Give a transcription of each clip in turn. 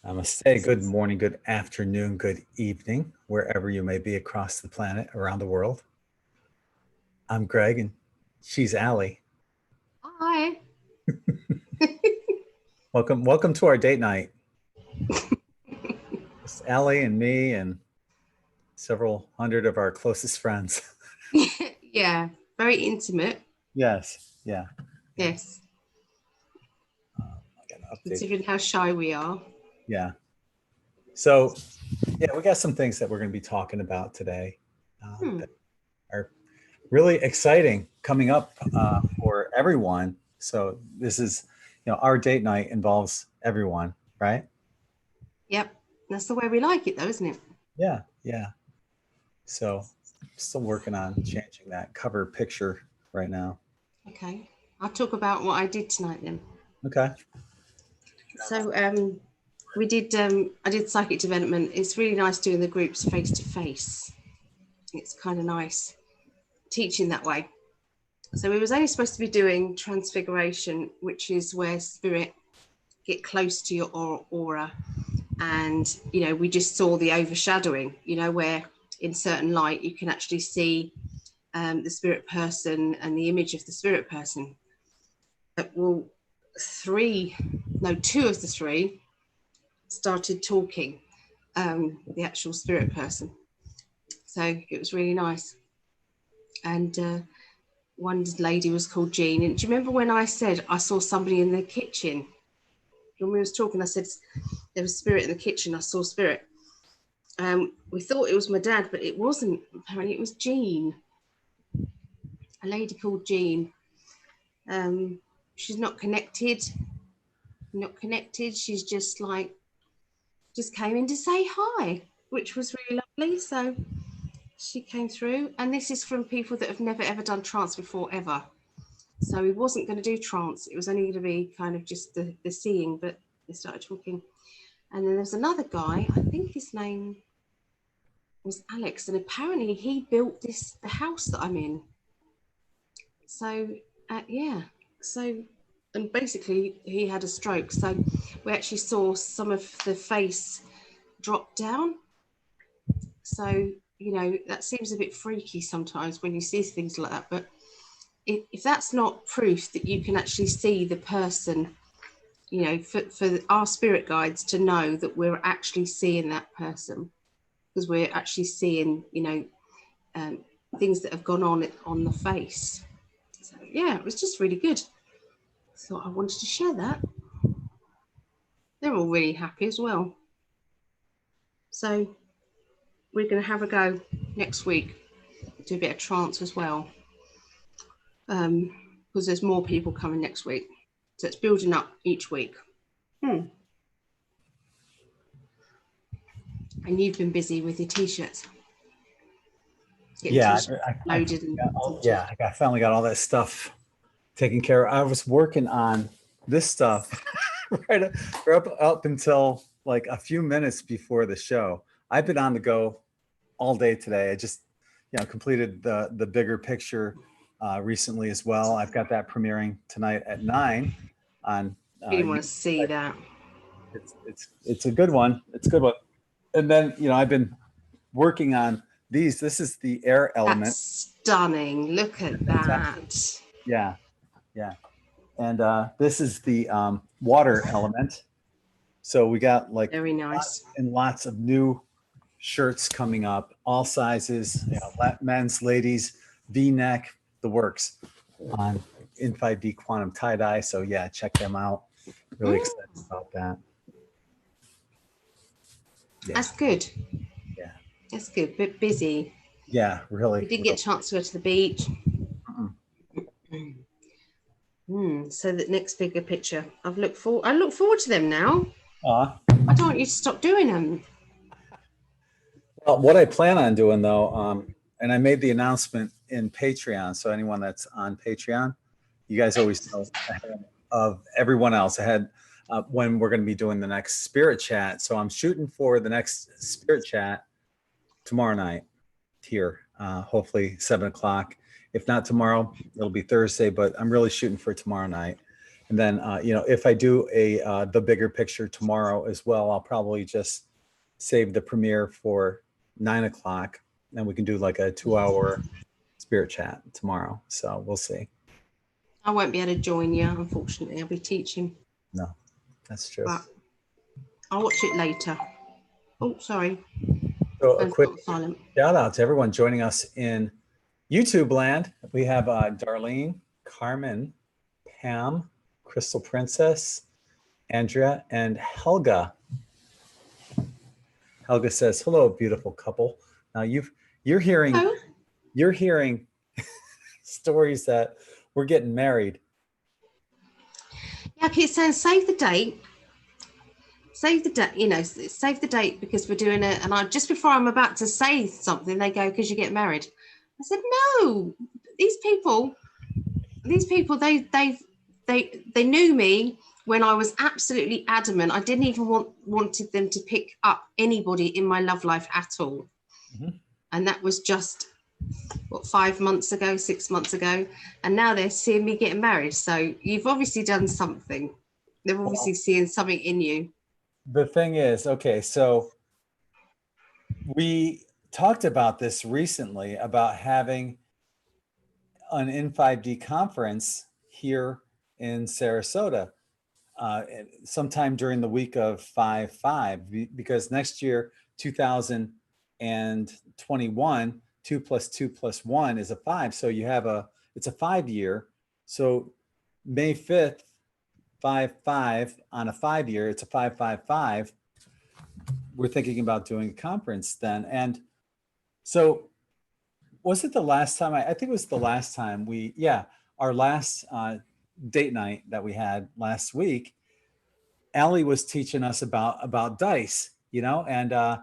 Namaste, good morning, good afternoon, good evening, wherever you may be across the planet, around the world. I'm Greg and she's Ali. Hi. Welcome to our date night. It's Ali and me and several hundred of our closest friends. Yeah, very intimate. Yes, yeah. Yes, I got an update. considering how shy we are. Yeah. So, yeah, we got some things that we're going to be talking about today that are really exciting coming up for everyone. So this is, our date night involves everyone, right? Yep, that's the way we like it, though, isn't it? Yeah, yeah. So still working on changing that cover picture right now. Okay, I'll talk about what I did tonight then. Okay. So, we did. I did psychic development. It's really nice doing the groups face to face. It's kind of nice teaching that way. So we was only supposed to be doing transfiguration, which is where spirit get close to your aura, and we just saw the overshadowing. Where in certain light you can actually see the spirit person and the image of the spirit person. But well, two of the three started talking, the actual spirit person. So it was really nice. And one lady was called Jean. And do you remember when I said I saw somebody in the kitchen? When we was talking, I said there was spirit in the kitchen. I saw spirit. We thought it was my dad, but it wasn't. Apparently it was Jean. A lady called Jean. She's not connected. She's just came in to say hi, which was really lovely. So she came through, and this is from people that have never ever done trance before ever. So we wasn't going to do trance. It was only going to be kind of just the seeing, but they started talking. And then there's another guy, I think his name was Alex, and apparently he built the house that I'm in. So and basically he had a stroke, so we actually saw some of the face drop down. So that seems a bit freaky sometimes when you see things like that, but if that's not proof that you can actually see the person, for our spirit guides to know that we're actually seeing that person, because we're actually seeing things that have gone on the face. So yeah, it was just really good. Thought I wanted to share that. They're all really happy as well. So we're going to have a go next week, do a bit of trance as well, because there's more people coming next week, so it's building up each week. And you've been busy with your t-shirts. Yeah, loaded. I finally got all that stuff taken care of. I was working on this stuff right up until like a few minutes before the show. I've been on the go all day today. I just completed the bigger picture recently as well. I've got that premiering tonight at 9 on you want to see that. It's a good one. It's a good one. And then I've been working on these. This is the air element. That's stunning. Look at that. Yeah. And this is the water element. So we got like very nice lots of new shirts coming up, all sizes, men's, ladies, V-neck, the works on in 5D quantum tie-dye. So yeah, check them out. Really excited about that. Yeah. That's good. Yeah. That's good. Bit busy. Yeah, really. We didn't get a chance to go to the beach. So the next bigger picture. I look forward to them now. I don't want you to stop doing them. Well, what I plan on doing though, and I made the announcement in Patreon, so anyone that's on Patreon, you guys always know ahead of everyone else ahead when we're going to be doing the next spirit chat. So I'm shooting for the next spirit chat tomorrow night here, hopefully 7 o'clock. If not tomorrow, it'll be Thursday, but I'm really shooting for tomorrow night. And then, if I do the bigger picture tomorrow as well, I'll probably just save the premiere for 9 o'clock, and we can do like a 2-hour spirit chat tomorrow. So we'll see. I won't be able to join you, unfortunately. I'll be teaching. No, that's true. But I'll watch it later. Oh, sorry. So a quick silent. shout out to everyone joining us in YouTube land. We have Darlene, Carmen, Pam, Crystal Princess, Andrea, and Helga. Helga says, "Hello, beautiful couple." Now you're hearing stories that we're getting married. Yeah, I keep saying save the date. Save the date, save the date because we're doing it. And just before I'm about to say something, they go, because you get married. I said, no, these people, they knew me when I was absolutely adamant. I didn't even wanted them to pick up anybody in my love life at all. Mm-hmm. And that was just 5 months ago, 6 months ago. And now they're seeing me getting married. So you've obviously done something. They're obviously seeing something in you. The thing is, okay, so we talked about this recently about having an N5D conference here in Sarasota sometime during the week of 5/5, because next year, 2021, 2 + 2 + 1 is a 5. So it's a 5-year. So May 5th, 5/5 on a 5-year, it's a 5/5/5. We're thinking about doing a conference then. And so was it the last time? I think it was the last time our last date night that we had last week, Ali was teaching us about dice, and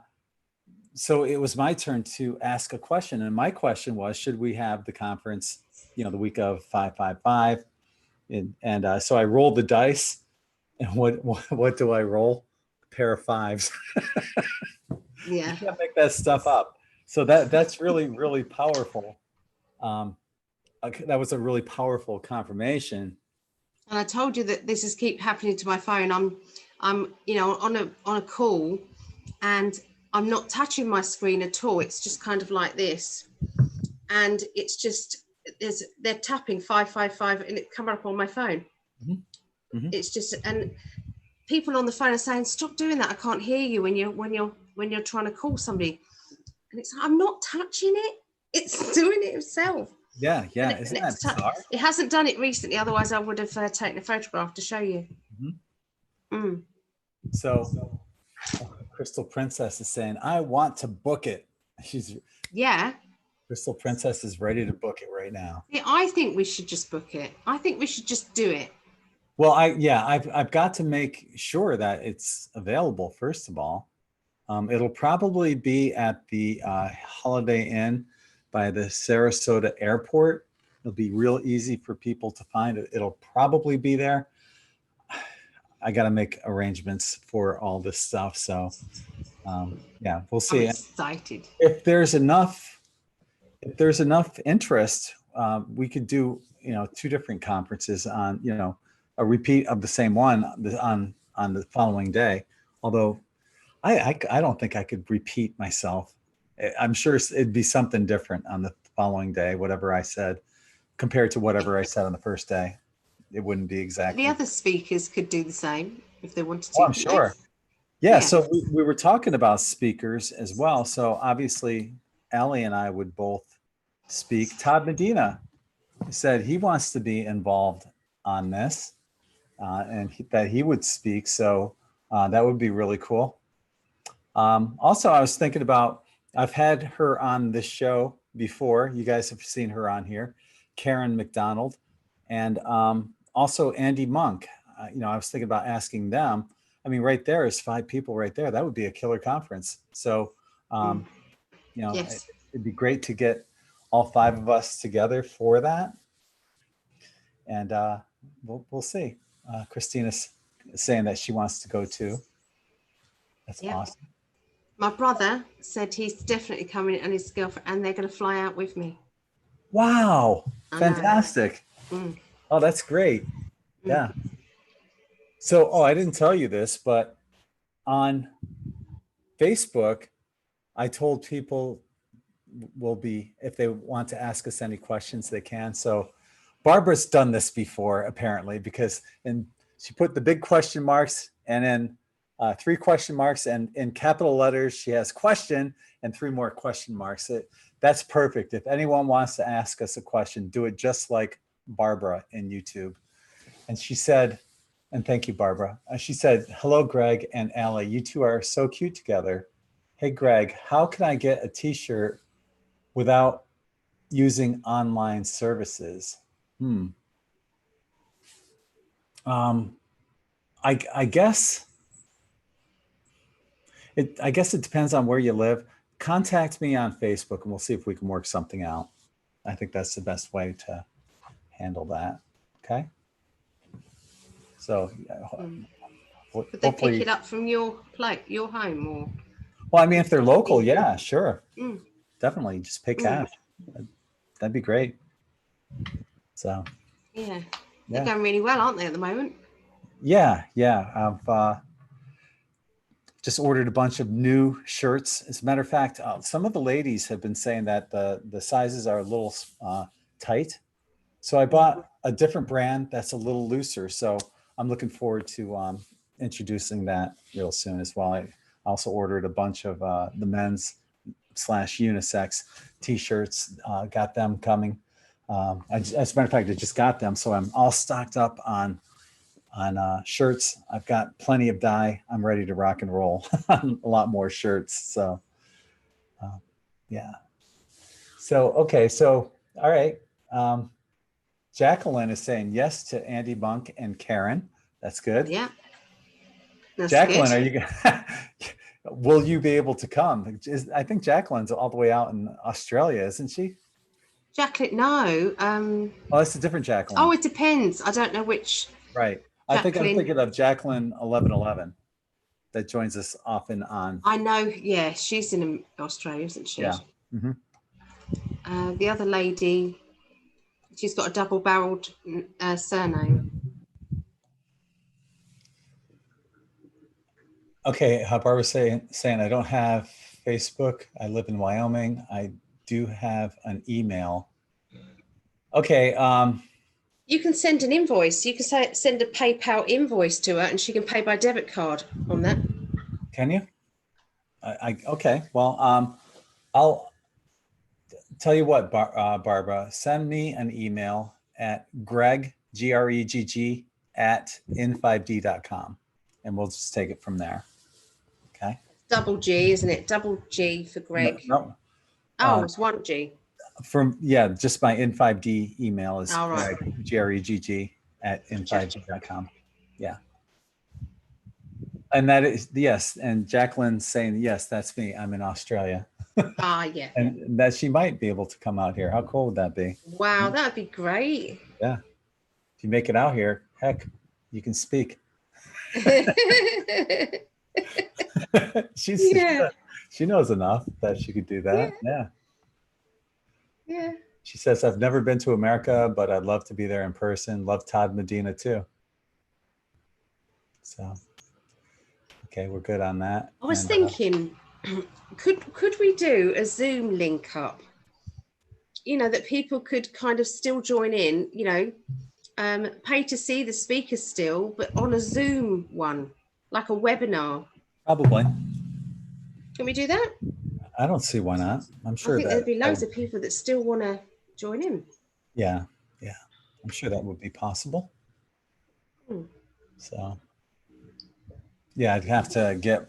so it was my turn to ask a question. And my question was, should we have the conference, the week of 5/5/5? And so I rolled the dice, and what do I roll? A pair of 5s. Yeah, you can't make that stuff up. So that's really, really powerful. That was a really powerful confirmation. And I told you that this is keep happening to my phone. I'm on a call, and I'm not touching my screen at all. It's just kind of like this, and it's just they're tapping 5/5/5, and it come up on my phone. Mm-hmm. Mm-hmm. It's just, and people on the phone are saying, "Stop doing that! I can't hear you when you're trying to call somebody." And it's, I'm not touching it; it's doing it itself. Yeah. Isn't that bizarre? It hasn't done it recently. Otherwise, I would have taken a photograph to show you. Mm-hmm. Mm. So, Crystal Princess is saying, "I want to book it." Crystal Princess is ready to book it right now. Yeah, I think we should just book it. I think we should just do it. Well, I've got to make sure that it's available. First of all, it'll probably be at the Holiday Inn by the Sarasota Airport. It'll be real easy for people to find it. It'll probably be there. I got to make arrangements for all this stuff. So, we'll see. I'm excited. If there's enough interest, we could do, 2 different conferences on, a repeat of the same one on the following day. Although I don't think I could repeat myself. I'm sure it'd be something different on the following day, whatever I said, compared to whatever I said on the first day. It wouldn't be exactly. The other speakers could do the same if they wanted to. Oh, I'm sure. Yeah. So we were talking about speakers as well. So obviously, Ali and I would both speak. Todd Medina said he wants to be involved on this, and that he would speak. So that would be really cool. Also, I was thinking about, I've had her on this show before. You guys have seen her on here, Karen McDonald, and also Andy Monk. I was thinking about asking them. I mean, right there is 5 people right there. That would be a killer conference. So, yes. It'd be great to get all 5 of us together for that. And we'll see. Christina's saying that she wants to go too. That's awesome. My brother said he's definitely coming, and his girlfriend, and they're going to fly out with me. Wow. Fantastic. Oh, that's great. Yeah. So, I didn't tell you this, but on Facebook, I told people will be, if they want to ask us any questions, they can. So Barbara's done this before, apparently, because she put the big question marks and then 3 question marks, and in capital letters, she has question and 3 more question marks. That's perfect. If anyone wants to ask us a question, do it just like Barbara in YouTube. And she said, and thank you, Barbara. She said, hello, Greg and Ali. You two are so cute together. Hey, Greg, how can I get a t-shirt without using online services? I guess it depends on where you live. Contact me on Facebook and we'll see if we can work something out. I think that's the best way to handle that. Okay. So Could they pick it up from your home, or? Well, I mean, if they're local, yeah, sure. Definitely just pay cash. That'd be great. So yeah, they're going really well, aren't they, at the moment? Yeah. I've just ordered a bunch of new shirts. As a matter of fact, some of the ladies have been saying that the sizes are a little tight. So I bought a different brand that's a little looser. So I'm looking forward to introducing that real soon as well. I also ordered a bunch of the men's / unisex t-shirts, got them coming. As a matter of fact, I just got them. So I'm all stocked up on shirts. I've got plenty of dye. I'm ready to rock and roll on a lot more shirts. So yeah. So, okay. So, all right. Jacqueline is saying yes to Andy Monk and Karen. That's good. Yeah. That's Jacqueline, good. are you will you be able to come? I think Jacqueline's all the way out in Australia, isn't she? Jacqueline, no. Oh, that's a different Jacqueline. Oh, it depends. I don't know which. Right. Jacqueline. I think I'm thinking of Jacqueline 1111 that joins us often on. I know. Yeah, she's in Australia, isn't she? Yeah. The other lady, she's got a double-barreled surname. Okay, Barbara's saying I don't have Facebook. I live in Wyoming. I do have an email. Okay. You can send an invoice. You can send a PayPal invoice to her, and she can pay by debit card on that. Can you? Okay. Well, I'll tell you what, Barbara. Send me an email at Gregg, GREGG @in5d.com, and we'll just take it from there. Okay. Double G, isn't it? Double G for Greg. No. Oh, it's 1 G. Just my in5d email is right. GREGG @in5d.com. Yeah. And that is, yes. And Jacqueline's saying, yes, that's me. I'm in Australia. Yeah. And that she might be able to come out here. How cool would that be? Wow, that'd be great. Yeah. If you make it out here, heck, you can speak. She knows enough that she could do that. Yeah. She says, I've never been to America, but I'd love to be there in person. Love Todd Medina too. So, okay, we're good on that. I was thinking, could we do a Zoom link up? That people could kind of still join in, pay to see the speakers still, but on a Zoom one, like a webinar. Probably. Can we do that? I don't see why not. I'm sure there'd be loads of people that still want to join in. Yeah. I'm sure that would be possible. So, yeah, I'd have to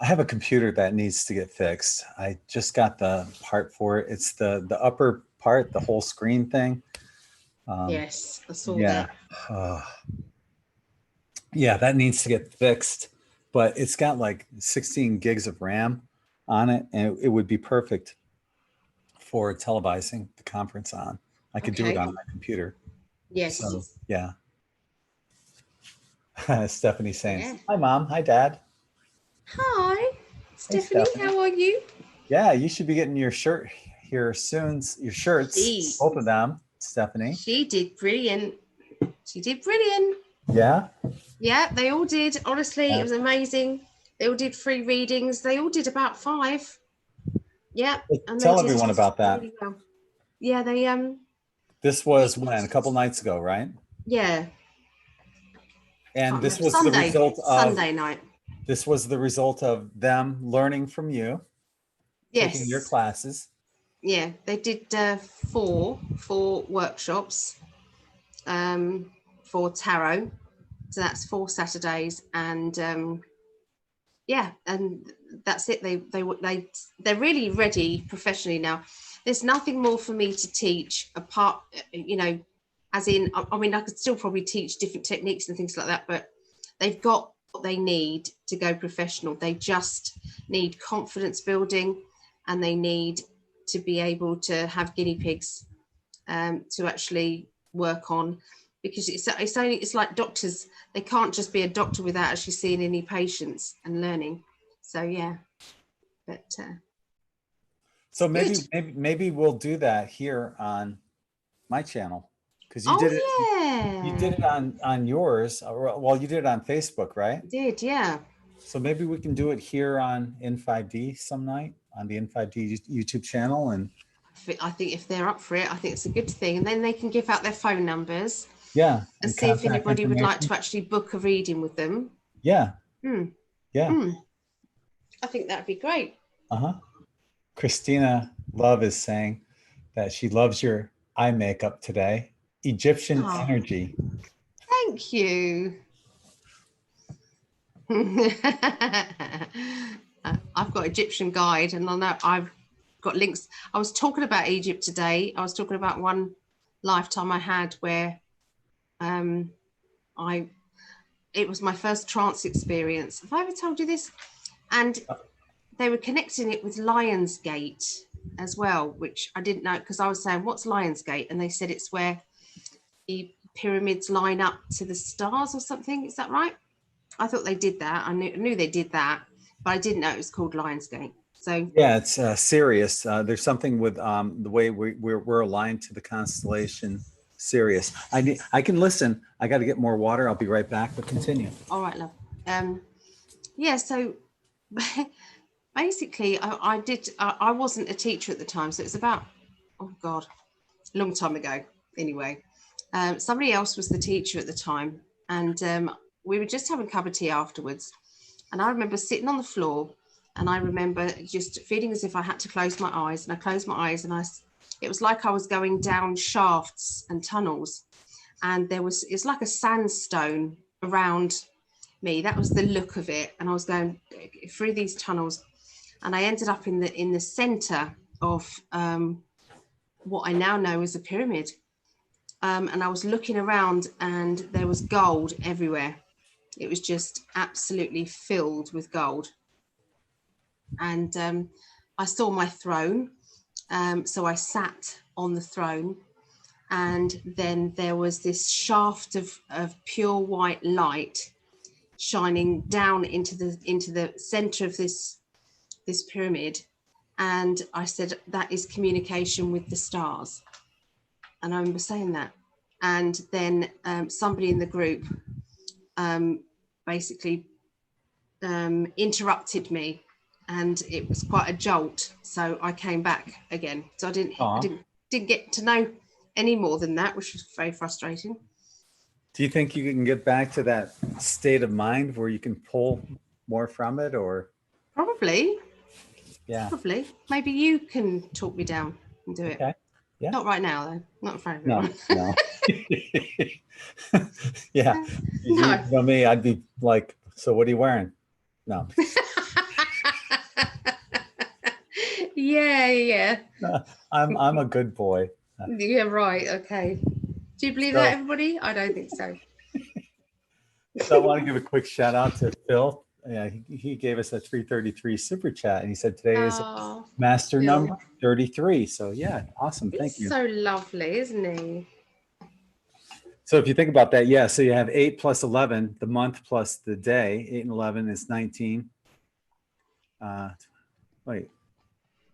I have a computer that needs to get fixed. I just got the part for it. It's the upper part, the whole screen thing. Yes, I saw that. Yeah, that needs to get fixed, but it's got like 16 gigs of RAM on it, and it would be perfect for televising the conference on. I could do it on my computer. Yes. So, yeah. Stephanie saying, hi, Mom. Hi, Dad. Hi, Stephanie. How are you? Yeah, you should be getting your shirt here soon. Your shirts, both of them, Stephanie. She did brilliant. Yeah? Yeah, they all did. Honestly, Yeah. it was amazing. They all did free readings. They all did about 5. Yeah, and they Tell did everyone about that. really well. Yeah, they This was when? A couple nights ago, right? yeah, And can't this remember. was the result of Sunday night. this was the result of them learning from you, taking your Yes. classes. Yeah, they did four workshops for tarot. So that's 4 Saturdays, and yeah, and that's it. They're really ready professionally now. There's nothing more for me to teach apart, as in, I mean, I could still probably teach different techniques and things like that, but they've got what they need to go professional. They just need confidence building, and they need to be able to have guinea pigs to actually work on, because it's like doctors. They can't just be a doctor without actually seeing any patients and learning. So yeah, but So good. maybe we'll do that here on my channel, because you did it. Oh You did it yeah, on yours. Well, you did it on Facebook, right? I did, yeah. So maybe we can do it here on N5D some night on the N5D YouTube channel. And I think if they're up for it, I think it's a good thing, and then they can give out their phone numbers yeah, and and see if contact anybody would like information. to actually book a reading with them. Yeah, Hmm. yeah. Hmm. I think that'd be great. Uh-huh. Christina Love is saying that she loves your eye makeup today. Egyptian Oh, energy. thank you. I've got Egyptian guide, and I know I've got links. I was talking about Egypt today. I was talking about one lifetime I had where I it was my first trance experience. Have I ever told you this? And they were connecting it with Lionsgate as well, which I didn't know, because I was saying, what's Lionsgate? And they said it's where the pyramids line up to the stars or something. Is that right? I thought they did that. I knew they did that, but I didn't know it was called Lionsgate. So, Yeah, it's Sirius. There's something with the way we're aligned to the constellation Sirius. I can listen. I got to get more water. I'll be right back. But continue. all right, love. Yeah. So basically, I wasn't a teacher at the time, so it's about, oh God, a long time ago. Anyway, somebody else was the teacher at the time, and we were just having a cup of tea afterwards. And I remember sitting on the floor, and I remember just feeling as if I had to close my eyes. And I closed my eyes, and it was like I was going down shafts and tunnels, and it's like a sandstone around me. That was the look of it, and I was going through these tunnels, and I ended up in the center of what I now know as a pyramid. And I was looking around, and there was gold everywhere. It was just absolutely filled with gold. And I saw my throne. So I sat on the throne, and then there was this shaft of pure white light shining down into the center of this pyramid. And I said, that is communication with the stars. And I remember saying that. And then somebody in the group basically interrupted me, and it was quite a jolt. So I came back again. So I didn't get to know any more than that, which was very frustrating. Do you think you can get back to that state of mind where you can pull more from it, or? Probably. Yeah. Probably. Maybe you can talk me down and do it. Okay. Yeah. Not right now, though. Not in front of No, everyone. no. Yeah. No. You know me, I'd be like, so what are you wearing? No. Yeah. I'm a good boy. Yeah, right. Okay. Do you believe that, everybody? I don't think so. So I want to give a quick shout out to Phil. Yeah, he gave us a 333 super chat, and he said today is master Phil. number 33. So yeah, awesome. Thank He's you. so lovely, isn't he? So if you think about that, yeah, so you have 8 plus 11, the month plus the day. 8 and 11 is 19. Wait,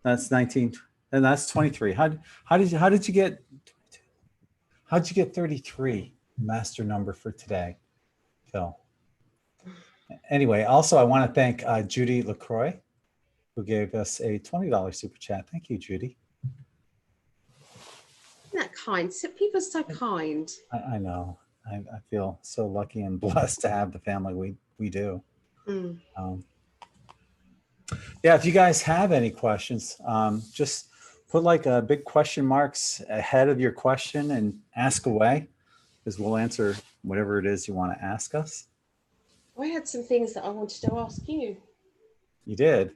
that's 19, and that's 23. How did you get 33 master number for today, Phil? Anyway, also I want to thank Judy LaCroix, who gave us a $20 super chat. Thank you, Judy. Isn't that kind? So people are so kind. I know. I feel so lucky and blessed to have the family we do. Mm. Yeah, if you guys have any questions, just put like a big question marks ahead of your question and ask away, because we'll answer whatever it is you want to ask us. I had some things that I wanted to ask you. You did?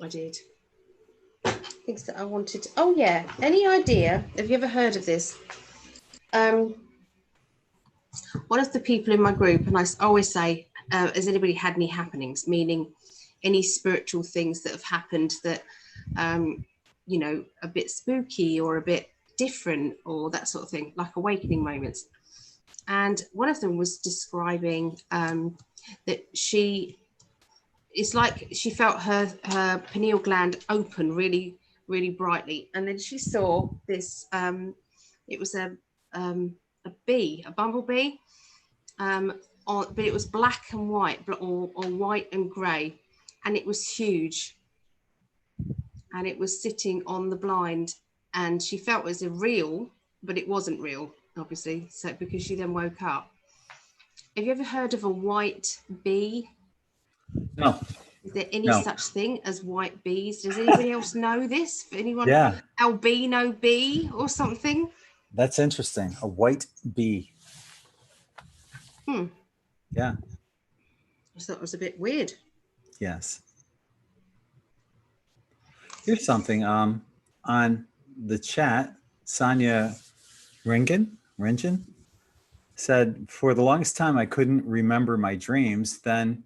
I did. Things that I wanted. Oh yeah. Any idea? Have you ever heard of this? One of the people in my group, and I always say, has anybody had any happenings? Meaning, any spiritual things that have happened that, you know, a bit spooky or a bit different or that sort of thing, like awakening moments. And one of them was describing that it's like she felt her pineal gland open really, really brightly. And then she saw this, it was a bee, a bumblebee, but it was black and white, or white and grey. And it was huge. And it was sitting on the blind. And she felt it was real, but it wasn't real, obviously. So because she then woke up. Have you ever heard of a white bee? No. Is there any such thing as white bees? Does anybody else know this? Anyone? Yeah. Albino bee or something? That's interesting. A white bee. Yeah. I thought it was a bit weird. Yes. Here's something on the chat. Sonia Ringen said, for the longest time, I couldn't remember my dreams. Then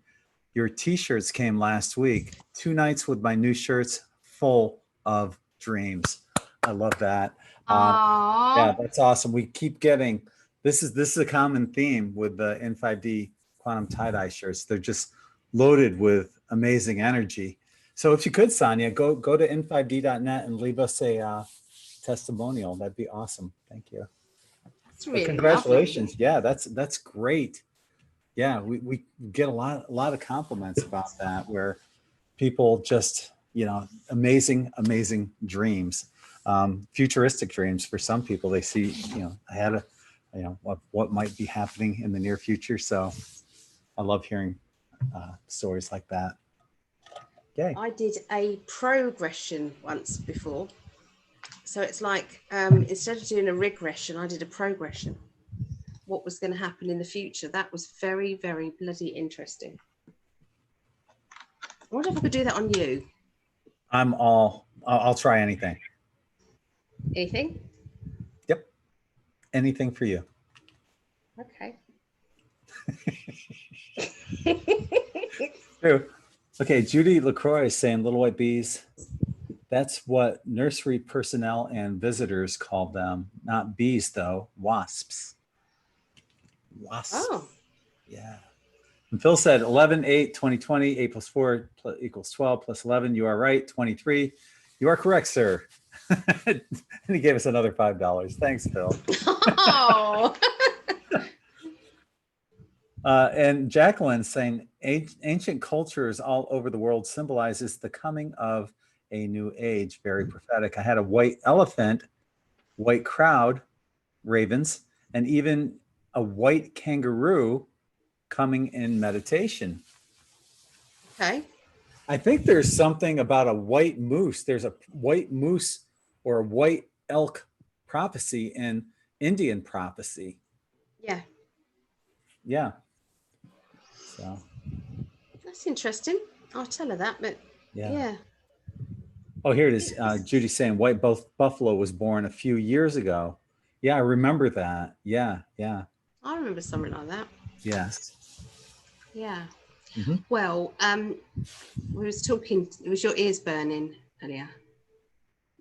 your t-shirts came last week. 2 nights with my new shirts full of dreams. I love that. Yeah, that's awesome. We keep getting, this is a common theme with the N5D quantum tie-dye shirts. They're just loaded with amazing energy. So if you could, Sonia, go to n5d.net and leave us a testimonial. That'd be awesome. Thank you. That's really congratulations. lovely. Yeah, that's great. Yeah, we get a lot of compliments about that, where people just, you know, amazing dreams, futuristic dreams. For some people, they see, you know, ahead of, you know, what might be happening in the near future. So I love hearing stories like that. Yay. I did a progression once before. So it's like, instead of doing a regression, I did a progression. What was going to happen in the future. That was very, very bloody interesting. I wonder if I could do that on you. I'll try anything. Anything? Yep. Anything for you. Okay. True. Okay, Judy LaCroix is saying little white bees. That's what nursery personnel and visitors call them. Not bees, though. Wasps. Wasps. Oh. Yeah. And Phil said 11/8/2020, 8 plus 4 equals 12 plus 11. You are right. 23. You are correct, sir. And he gave us another $5. Thanks, Phil. Oh. And Jacqueline saying ancient cultures all over the world symbolizes the coming of a new age. Very prophetic. I had a white elephant, white crowd, ravens, and even a white kangaroo coming in meditation. Okay. I think there's something about a white moose. There's a white moose or a white elk prophecy in Indian prophecy. Yeah. Yeah. So that's interesting. I'll tell her that, but yeah. Oh, here it is. Judy saying white buffalo was born a few years ago. Yeah, I remember that. Yeah. I remember something like that. Yes. Yeah. Mm-hmm. Well, we was talking, it was your ears burning earlier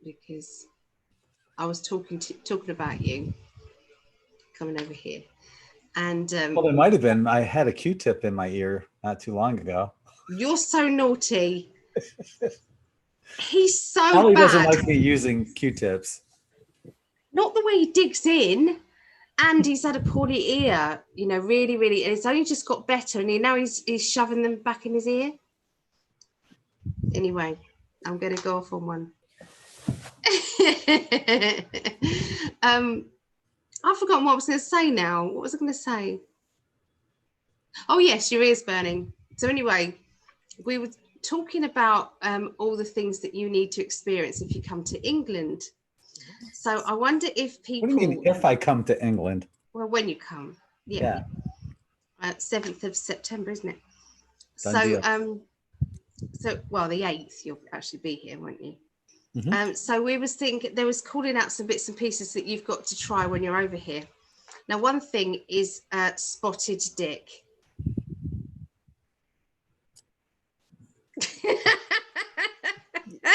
because I was talking about you coming over here. And well, it might have been. I had a Q-tip in my ear not too long ago. You're so naughty. He's so Ali bad. doesn't like me using Q-tips. Not the way he digs in. And he's had a poorly ear, you know, really, really, and it's only just got better, and now he's shoving them back in his ear. Anyway, I'm going to go off on one. I've forgotten what I was going to say now. What was I going to say? Oh, yes, your ear's burning. So anyway, we were talking about all the things that you need to experience if you come to England. So I wonder if people... What do you mean, if I come to England? Well, when you come. Yeah. 7th of September, isn't it? So, well, the 8th, you'll actually be here, won't you? Mm-hmm. So we was thinking, there was calling out some bits and pieces that you've got to try when you're over here. Now, one thing is spotted dick.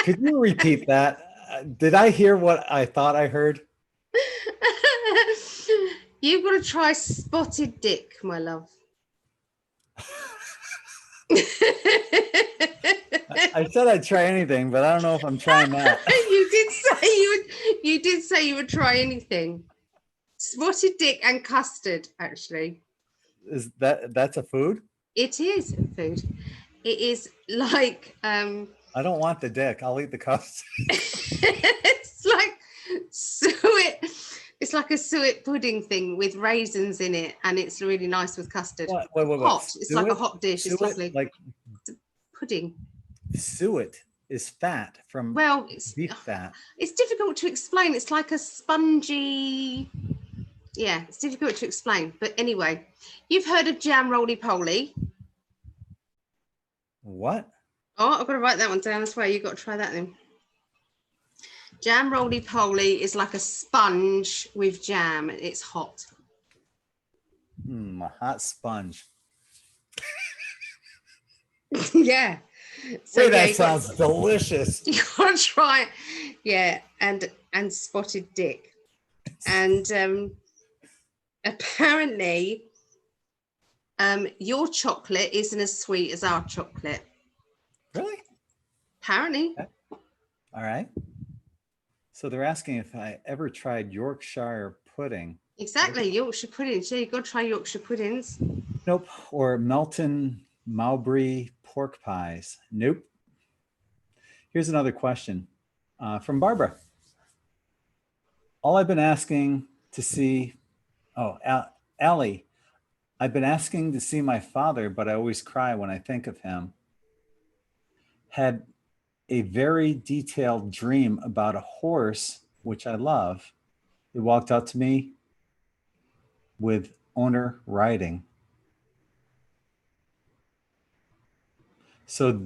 Could you repeat that? Did I hear what I thought I heard? You've got to try spotted dick, my love. I said I'd try anything, but I don't know if I'm trying that. You did say you would try anything. Spotted dick and custard, actually. Is that's a food? It is a food. It is like I don't want the dick. I'll eat the custard. It's like suet. It's like a suet pudding thing with raisins in it, and it's really nice with custard. Wait. Hot. It's suet? like a hot dish. It's lovely. Like pudding. Suet is fat from beef fat. It's difficult to explain. It's like a spongy. Yeah, it's difficult to explain. But anyway, you've heard of jam roly-poly. What? Oh, I've got to write that one down as well. You've got to try that then. Jam roly-poly is like a sponge with jam. It's hot. A hot sponge. Yeah. So that sounds delicious. You got to try it. Yeah, and spotted dick. And apparently your chocolate isn't as sweet as our chocolate. Really? Apparently. Okay. All right. So they're asking if I ever tried Yorkshire pudding. Exactly, Yorkshire puddings. Yeah, you've got to try Yorkshire puddings. Nope. Or Melton Mowbray pork pies. Nope. Here's another question from Barbara. All I've been asking to see, Ali, I've been asking to see my father, but I always cry when I think of him. Had a very detailed dream about a horse, which I love. It walked up to me with owner riding. So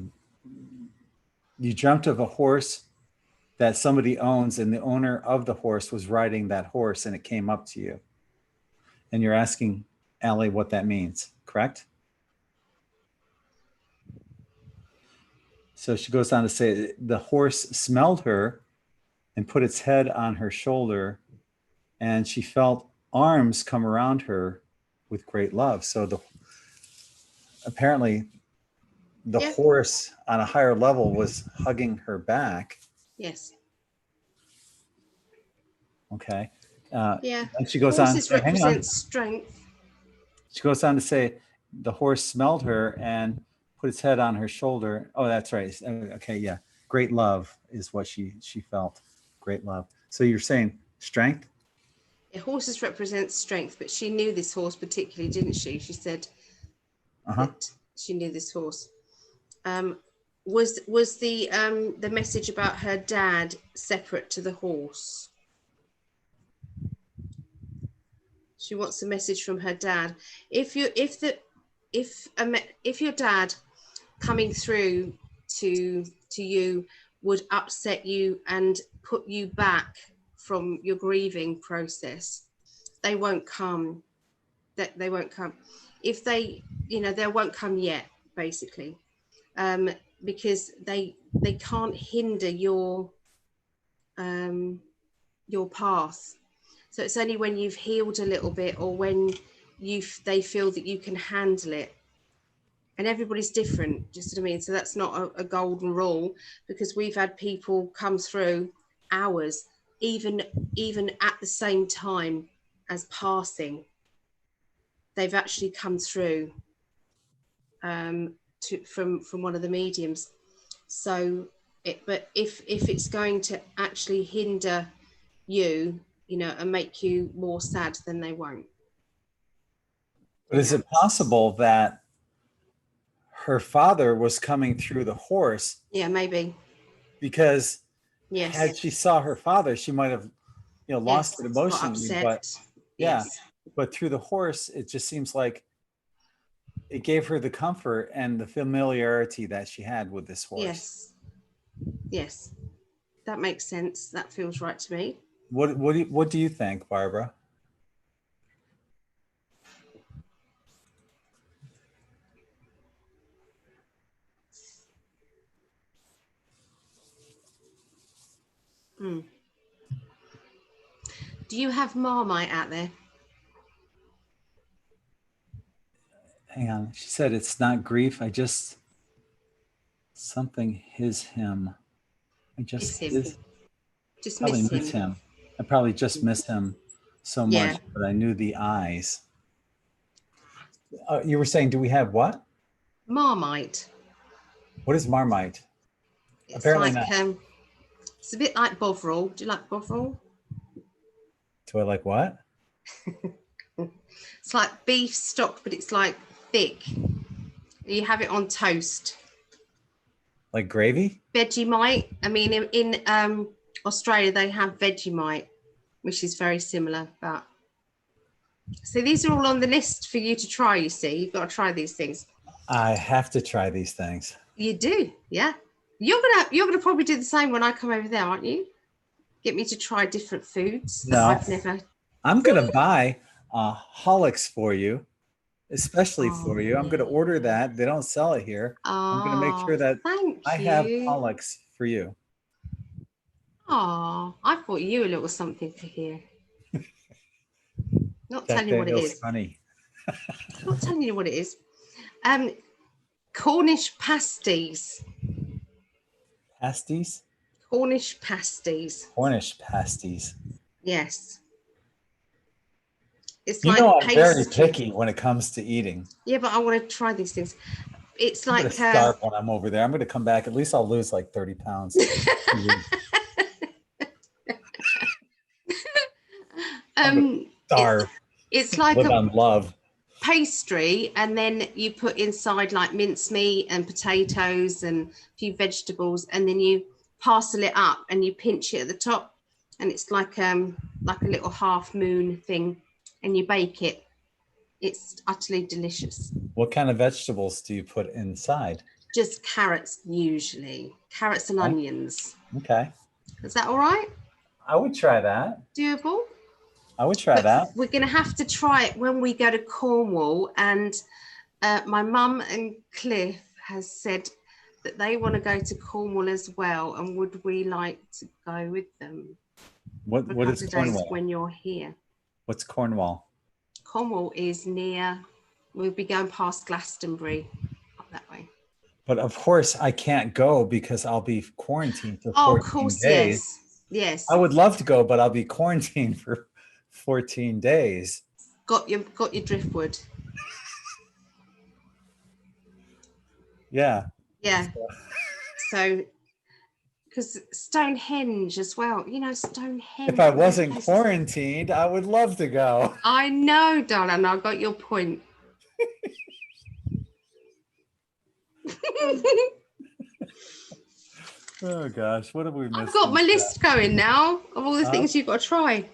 you dreamt of a horse that somebody owns, and the owner of the horse was riding that horse, and it came up to you. And you're asking Ali what that means, correct? So she goes on to say the horse smelled her and put its head on her shoulder, and she felt arms come around her with great love. So apparently the horse on a higher level was hugging her back. Yes. Okay. And she goes on. Represent strength. She goes on to say the horse smelled her and put its head on her shoulder. Oh, that's right. Okay, yeah. Great love is what she felt. Great love. So you're saying strength? Yeah, horses represent strength, but she knew this horse particularly, didn't she? She said that she knew this horse. Was the message about her dad separate to the horse? She wants a message from her dad. If your dad coming through to you would upset you and put you back from your grieving process, they won't come. They won't come. If they won't come yet, basically, because they can't hinder your path. So it's only when you've healed a little bit, or when they feel that you can handle it. And everybody's different, just what I mean. So that's not a golden rule, because we've had people come through hours, even at the same time, as passing. They've actually come through from one of the mediums. So, but if it's going to actually hinder you, you know, and make you more sad, then they won't. But is it possible that her father was coming through the horse? Yeah, maybe. Because yes, had she saw her father, she might have, you know, lost yes, it got emotionally. upset. But yeah, Yes. but through the horse, it just seems like it gave her the comfort and the familiarity that she had with this horse. Yes. Yes. That makes sense. That feels right to me. What do you think, Barbara? Mm. Do you have Marmite out there? Hang on. She said it's not grief. I just something him. I just Miss him. Just miss him. I probably just miss him so much, Yeah. but I knew the eyes. You were saying, do we have what? Marmite. What is Marmite? It's Apparently like not. It's a bit like Bovril. Do you like Bovril? Do I like what? It's like beef stock, but it's like thick. You have it on toast. Like gravy? Vegemite. I mean, in Australia, they have Vegemite, which is very similar. But so these are all on the list for you to try. You see, you've got to try these things. I have to try these things. You do, yeah. You're gonna probably do the same when I come over there, aren't you? Get me to try different foods that I've never. I'm gonna buy Holics for you, especially for you. I'm gonna order that. They don't sell it here. I'm gonna make sure that I have Holics for you. Oh, I bought you a little something for here. Not telling you what it is. Funny. Not telling you what it is. Cornish pasties. Pasties? Cornish pasties. Cornish pasties. Yes. It's you like know I'm very picky when it comes to eating. Yeah, but I want to try these things. It's I'm like gonna start when I'm over there. I'm going to come back. At least I'll lose like 30 pounds. Starve. It's like live on love. Pastry, and then you put inside like mincemeat and potatoes and a few vegetables, and then you parcel it up and you pinch it at the top, and it's like a little half moon thing, and you bake it. It's utterly delicious. What kind of vegetables do you put inside? Just carrots, usually. Carrots and onions. Okay. Is that all right? I would try that. Doable? I would try that. We're going to have to try it when we go to Cornwall. And my mum and Cliff has said that they want to go to Cornwall as well. And would we like to go with them? What is Cornwall? When you're here. What's Cornwall? Cornwall is near, we'll be going past Glastonbury up that way. But of course I can't go because I'll be quarantined for 14 Oh, of course, days. Yes. I would love to go, but I'll be quarantined for 14 days. Got your driftwood. Yeah. Yeah. So, because Stonehenge as well, you know, Stonehenge. If I wasn't quarantined, I would love to go. I know, darling. I got your point. Oh gosh, what have we missed? I've got my list going now of all the things you've got to try.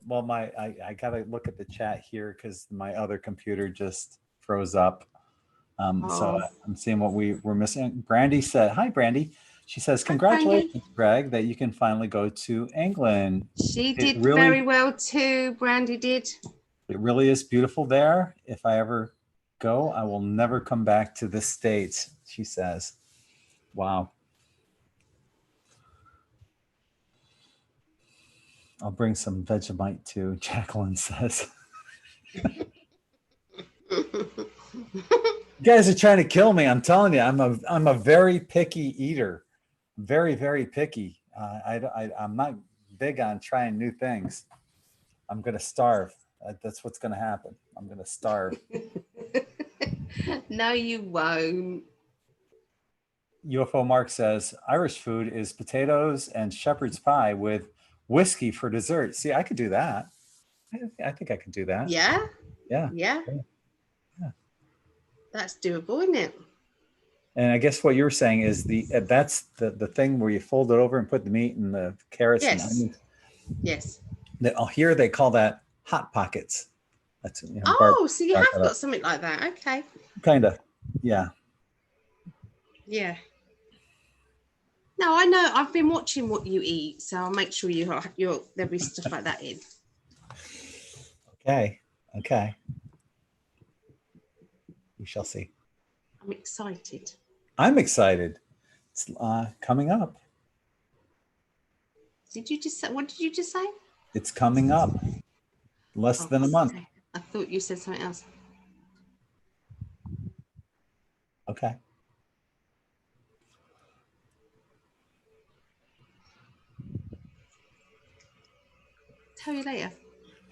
Well, I gotta look at the chat here because my other computer just froze up. So I'm seeing what we were missing. Brandy said, "Hi, Brandy." She says, "Congratulations, Greg, that you can finally go to England." She did very well too. Brandy did. It really is beautiful there. If I ever go, I will never come back to the States, she says. Wow. I'll bring some Vegemite too, Jacqueline says. You guys are trying to kill me. I'm telling you, I'm a very picky eater. Very, very picky. I'm not big on trying new things. I'm going to starve. That's what's going to happen. I'm going to starve. No, you won't. UFO Mark says Irish food is potatoes and shepherd's pie with whiskey for dessert. See, I could do that. I think I could do that. Yeah. Yeah. Yeah. Yeah. That's doable, isn't it? And I guess what you were saying is that's the thing where you fold it over and put the meat and the carrots and onions. Yes. Here they call that hot pockets. That's So you have got something like that. Okay. Kind of. Yeah. Yeah. No, I know. I've been watching what you eat, so I'll make sure there'll be stuff like that in. Okay. We shall see. I'm excited. I'm excited. It's coming up. Did you just say? What did you just say? It's coming up. Less than a month. Okay. I thought you said something else. Okay. Tell you later.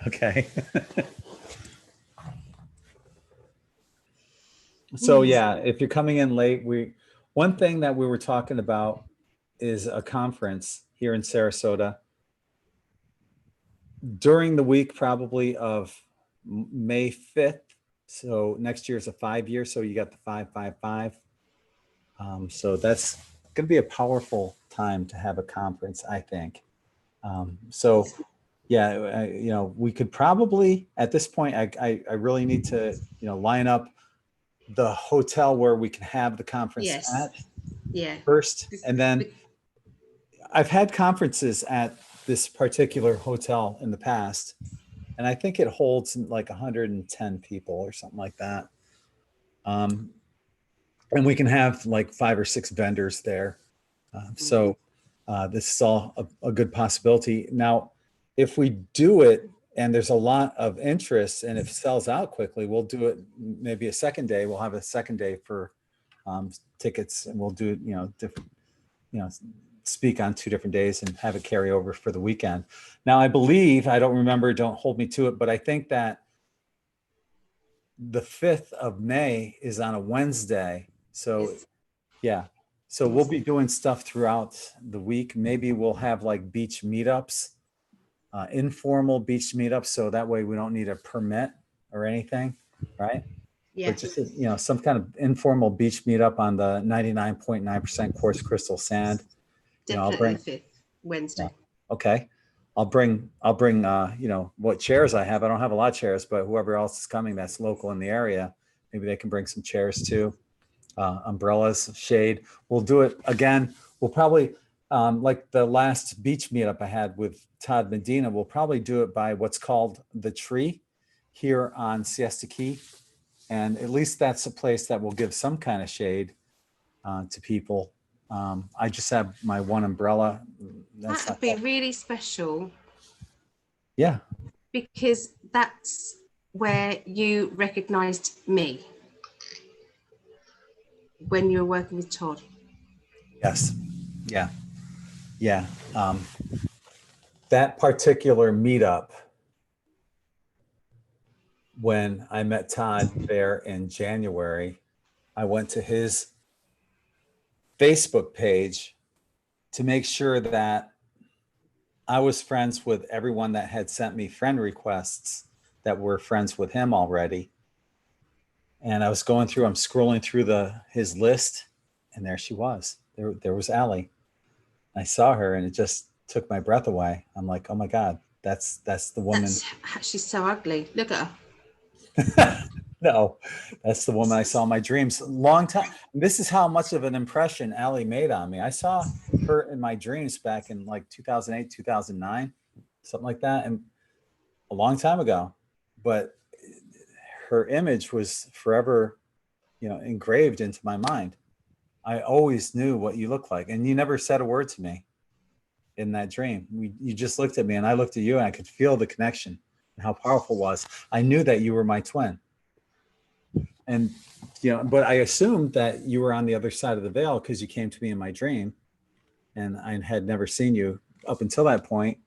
Okay. So yeah, if you're coming in late, one thing that we were talking about is a conference here in Sarasota during the week, probably of May 5th. So next year is a 5-year. So you got the 555. So that's going to be a powerful time to have a conference, I think. So yeah, we could probably at this point, I really need to, line up the hotel where we can have the conference at first. And then I've had conferences at this particular hotel in the past, and I think it holds like 110 people or something like that. And we can have like 5 or 6 vendors there. So this is all a good possibility. Now, if we do it and there's a lot of interest and if it sells out quickly, we'll do it maybe a second day. We'll have a second day for tickets, and we'll do, different, speak on 2 different days and have it carry over for the weekend. Now, I believe, I don't remember, don't hold me to it, but I think that the 5th of May is on a Wednesday. So yeah. So we'll be doing stuff throughout the week. Maybe we'll have like beach meetups, informal beach meetups. So that way we don't need a permit or anything, right? Yeah. But just, some kind of informal beach meetup on the 99.9% quartz crystal sand. Definitely 5th Wednesday. Yeah. Okay. I'll bring, what chairs I have. I don't have a lot of chairs, but whoever else is coming that's local in the area, maybe they can bring some chairs too. Umbrellas, shade. We'll do it again. We'll probably, like the last beach meetup I had with Todd Medina, we'll probably do it by what's called the Tree here on Siesta Key. And at least that's a place that will give some kind of shade to people. I just have my one umbrella. That would be really special. Yeah. Because that's where you recognized me when you were working with Todd. Yes. Yeah. Yeah. That particular meetup, when I met Todd there in January, I went to his Facebook page to make sure that I was friends with everyone that had sent me friend requests that were friends with him already. And I was going through, I'm scrolling through his list, and there she was. There was Ali. I saw her and it just took my breath away. I'm like, oh my God, that's the woman. She's so ugly. Look at her. No, that's the woman I saw in my dreams. Long time. This is how much of an impression Ali made on me. I saw her in my dreams back in like 2008, 2009, something like that. And a long time ago, but her image was forever, engraved into my mind. I always knew what you looked like, and you never said a word to me in that dream. You just looked at me and I looked at you, and I could feel the connection and how powerful it was. I knew that you were my twin. And, but I assumed that you were on the other side of the veil because you came to me in my dream, and I had never seen you up until that point,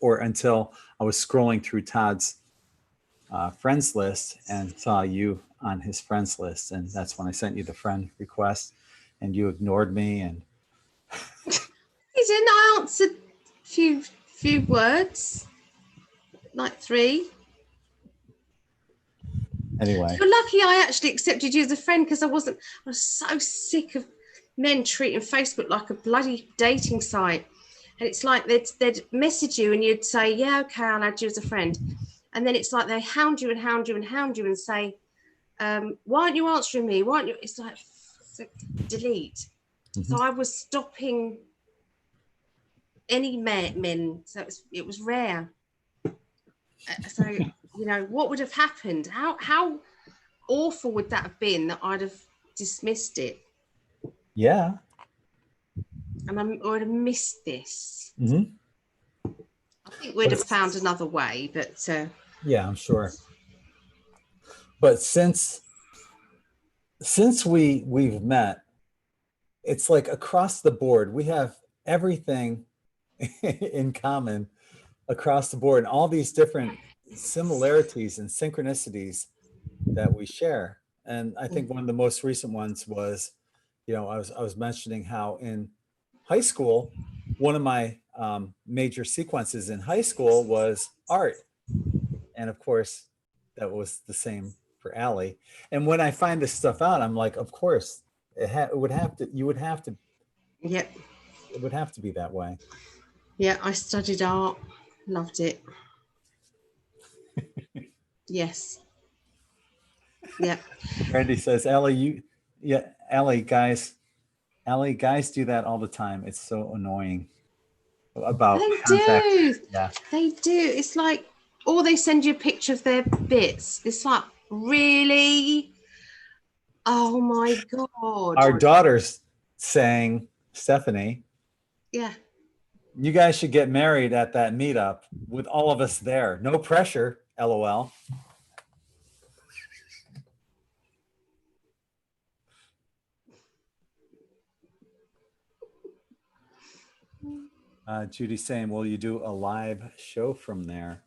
or until I was scrolling through Todd's friends list and saw you on his friends list. And that's when I sent you the friend request and you ignored me. And He didn't. I answered a few words, like 3. anyway, You're lucky I actually accepted you as a friend, because I was so sick of men treating Facebook like a bloody dating site. And it's like they'd message you and you'd say, yeah, okay, I'll add you as a friend. And then it's like they hound you and hound you and hound you and say, why aren't you answering me? Why aren't you? It's like delete. So I was stopping any men. So it was rare. So, you know, what would have happened? How awful would that have been that I'd have dismissed it? yeah. And I would have missed this. Mm-hmm. I think we'd have found another way, but yeah, I'm sure. But since we've met, it's like across the board, we have everything in common across the board, and all these different similarities and synchronicities that we share. And I think one of the most recent ones was, you know, I was mentioning how in high school, one of my major sequences in high school was art. And of course, that was the same for Ali. And when I find this stuff out, I'm like, of course, it would have to, yep. It would have to be that way. Yeah, I studied art, loved it. Yes. Yeah. Randy says, Ali, guys do that all the time. It's so annoying. About They contact. do. Yeah. They do. It's like, or they send you a picture of their bits. It's like, really? Oh my God. Our daughter's saying, Stephanie, Yeah. you guys should get married at that meetup with all of us there. No pressure, LOL. Judy's saying, will you do a live show from there?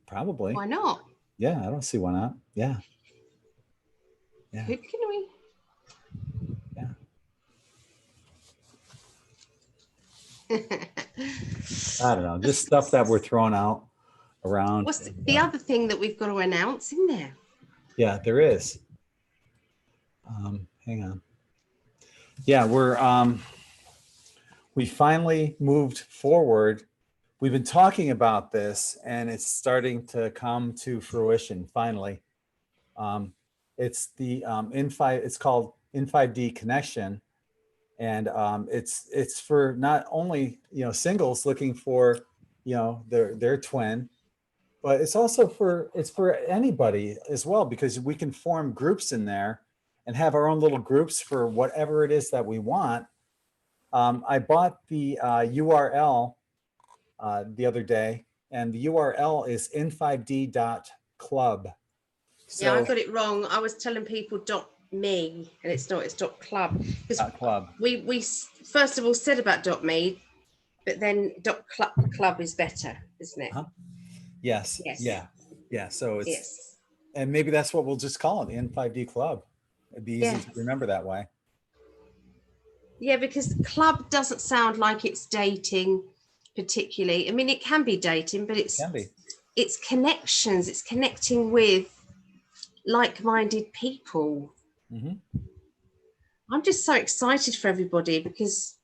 Probably. Why not? Yeah, I don't see why not. Yeah. Yeah. Who can we? Yeah. I don't know. Just stuff that we're throwing out around. What's the other thing that we've got to announce in there? Yeah, there is. Hang on. Yeah, we finally moved forward. We've been talking about this and it's starting to come to fruition finally. It's the it's called In5D Connection. And it's for not only, you know, singles looking for, you know, their twin, but it's also for anybody as well, because we can form groups in there and have our own little groups for whatever it is that we want. I bought the URL the other day, and the URL is in5d.club. So, yeah, I got it wrong. I was telling people .me, and it's not. It's .club. Because club. We first of all said about .me, but then .club is better, isn't it? Huh? Yes. Yes. Yeah. Yeah. So it's, yes. And maybe that's what we'll just call it, the N5D Club. It'd be easy to remember that way. Yeah, because club doesn't sound like it's dating particularly. I mean, it can be dating, but it's connections. It's connecting with like-minded people. Mm-hmm. I'm just so excited for everybody because,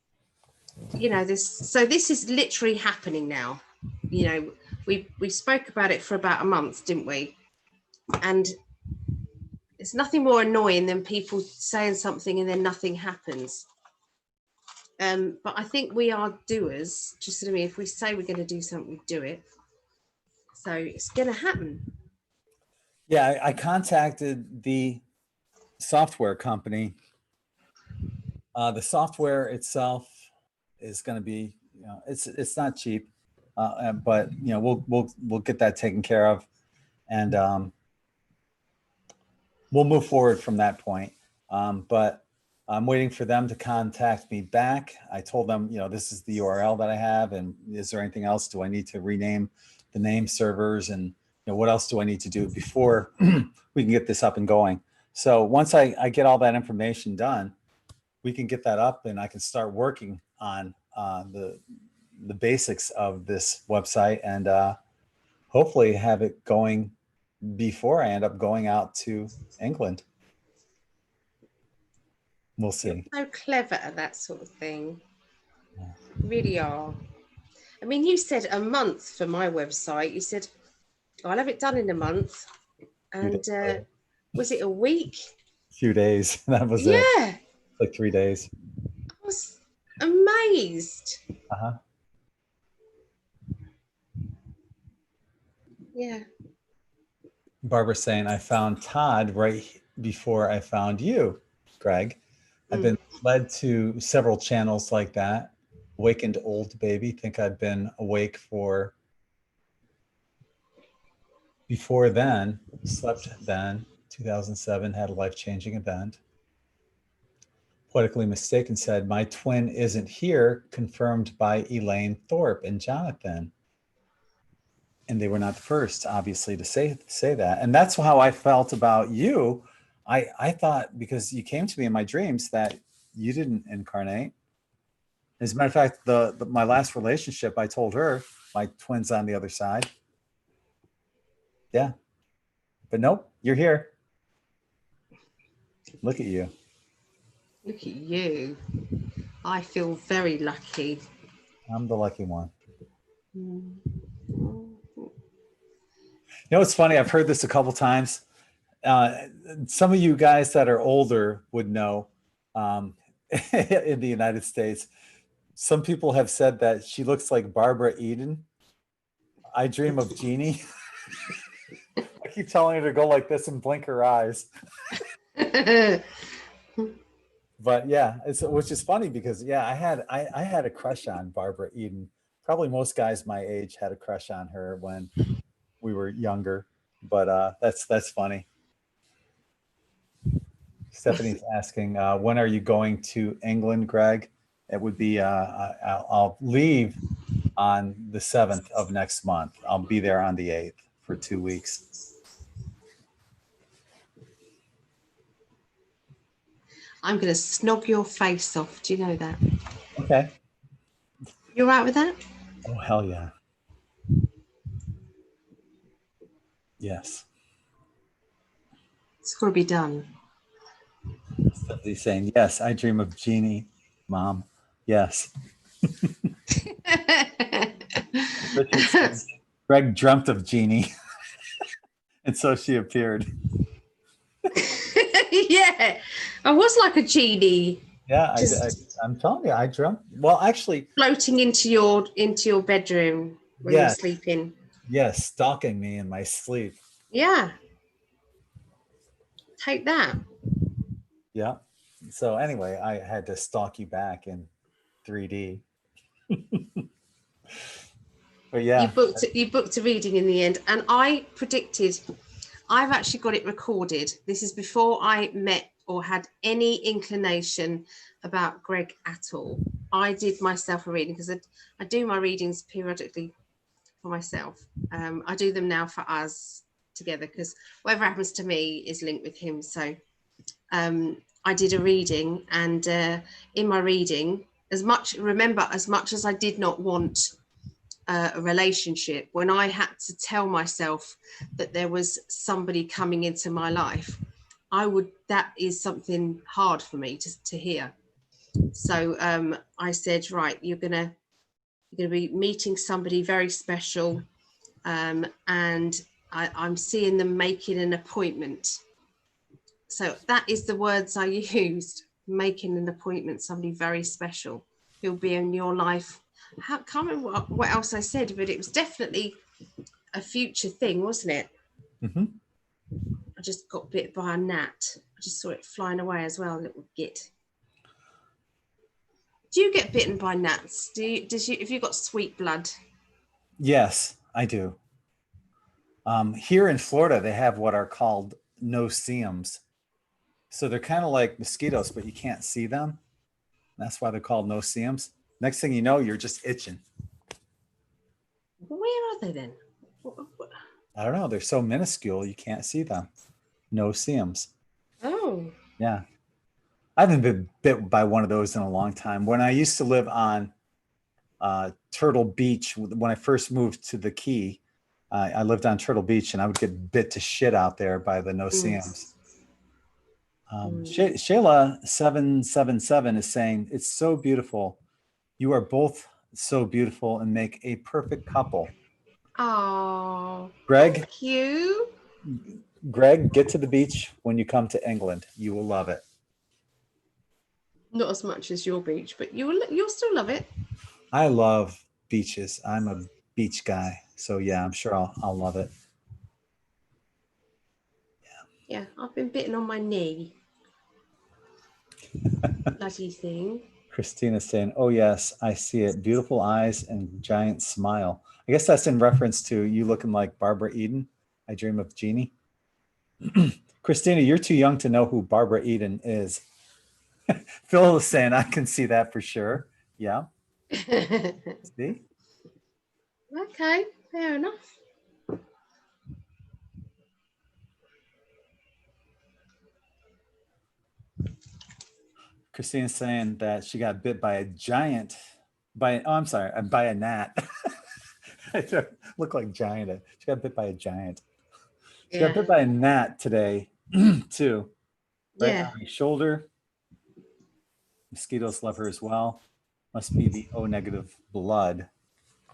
you know, this is literally happening now. You know, we spoke about it for about a month, didn't we? And it's nothing more annoying than people saying something and then nothing happens. But I think we are doers. Just what I mean, if we say we're going to do something, we do it. So it's going to happen. Yeah, I contacted the software company. The software itself is going to be, you know, it's not cheap, but you know, we'll get that taken care of, and we'll move forward from that point. But I'm waiting for them to contact me back. I told them, this is the URL that I have, and is there anything else? Do I need to rename the name servers, and what else do I need to do before we can get this up and going? So once I get all that information done, we can get that up, and I can start working on the basics of this website, and hopefully have it going before I end up going out to England. We'll see. You're so clever at that sort of thing. Yeah. You really are. I mean, you said a month for my website. You said, I'll have it done in a month. And was it a week? A few days. That was it. Like 3 days. I was amazed. Uh-huh. Yeah. Barbara's saying, I found Todd right before I found you, Greg. I've been led to several channels like that. Awakened Old Baby. Think I've been awake for before then. Slept then. 2007 had a life-changing event. Poetically Mistaken said, my twin isn't here, confirmed by Elaine Thorpe and Jonathan. And they were not the first, obviously, to say that. And that's how I felt about you. I thought, because you came to me in my dreams, that you didn't incarnate. As a matter of fact, my last relationship, I told her my twin's on the other side. Yeah. But nope, you're here. Look at you. Look at you. I feel very lucky. I'm the lucky one. It's funny. I've heard this a couple times. Some of you guys that are older would know, in the United States, some people have said that she looks like Barbara Eden. I dream of Jeannie. I keep telling her to go like this and blink her eyes. But yeah, which is funny because I had a crush on Barbara Eden. Probably most guys my age had a crush on her when we were younger, but that's funny. Stephanie's asking, when are you going to England, Greg? It would be, I'll leave on the 7th of next month. I'll be there on the 8th for 2 weeks. I'm going to snog your face off. Do you know that? Okay. You all right with that? Oh, hell yeah. Yes. It's got to be done. Stephanie's saying, yes, I dream of Jeannie, Mom. Yes. Richard says, Greg dreamt of Jeannie. And so she appeared. Yeah, I was like a genie. Yeah, I'm telling you, I dreamt. Well, actually, floating into your bedroom when you're sleeping. Yes, stalking me in my sleep. Yeah. Take that. Yeah. So anyway, I had to stalk you back in 3D. But yeah, you booked a reading in the end, and I predicted. I've actually got it recorded. This is before I met or had any inclination about Greg at all. I did myself a reading because I do my readings periodically for myself. I do them now for us together because whatever happens to me is linked with him. So I did a reading, and in my reading, as much as I did not want a relationship, when I had to tell myself that there was somebody coming into my life, that is something hard for me to hear. So I said, right, you're gonna be meeting somebody very special, and I'm seeing them making an appointment. So that is the words I used: making an appointment, somebody very special who'll be in your life. I can't remember what else I said, but it was definitely a future thing, wasn't it? Mm-hmm. I just got bit by a gnat. I just saw it flying away as well, little git. Do you get bitten by gnats? Have you got sweet blood? Yes, I do. Here in Florida, they have what are called no-see-ums. So they're kind of like mosquitoes, but you can't see them. That's why they're called no-see-ums. Next thing you know, you're just itching. Where are they then? I don't know. They're so minuscule, you can't see them. No-see-ums. Oh. Yeah. I haven't been bit by one of those in a long time. When I used to live on Turtle Beach, when I first moved to the Key, I lived on Turtle Beach, and I would get bit to shit out there by the no-see-ums. Shayla 777 is saying, it's so beautiful. You are both so beautiful and make a perfect couple. Oh, Greg, thank you. Greg, get to the beach when you come to England. You will love it. Not as much as your beach, but you'll still love it. I love beaches. I'm a beach guy. So yeah, I'm sure I'll love it. Yeah, I've been bitten on my knee. Bloody thing. Christina's saying, oh yes, I see it. Beautiful eyes and giant smile. I guess that's in reference to you looking like Barbara Eden. I dream of Jeannie. Christina, you're too young to know who Barbara Eden is. Phil is saying, I can see that for sure. Yeah. See? Okay, fair enough. Christina's saying that she got bit by a giant, by a gnat. I don't look like giant. She got bit by a giant. She got bit by a gnat today, too. Right on her shoulder. Mosquitoes love her as well. Must be the O negative blood.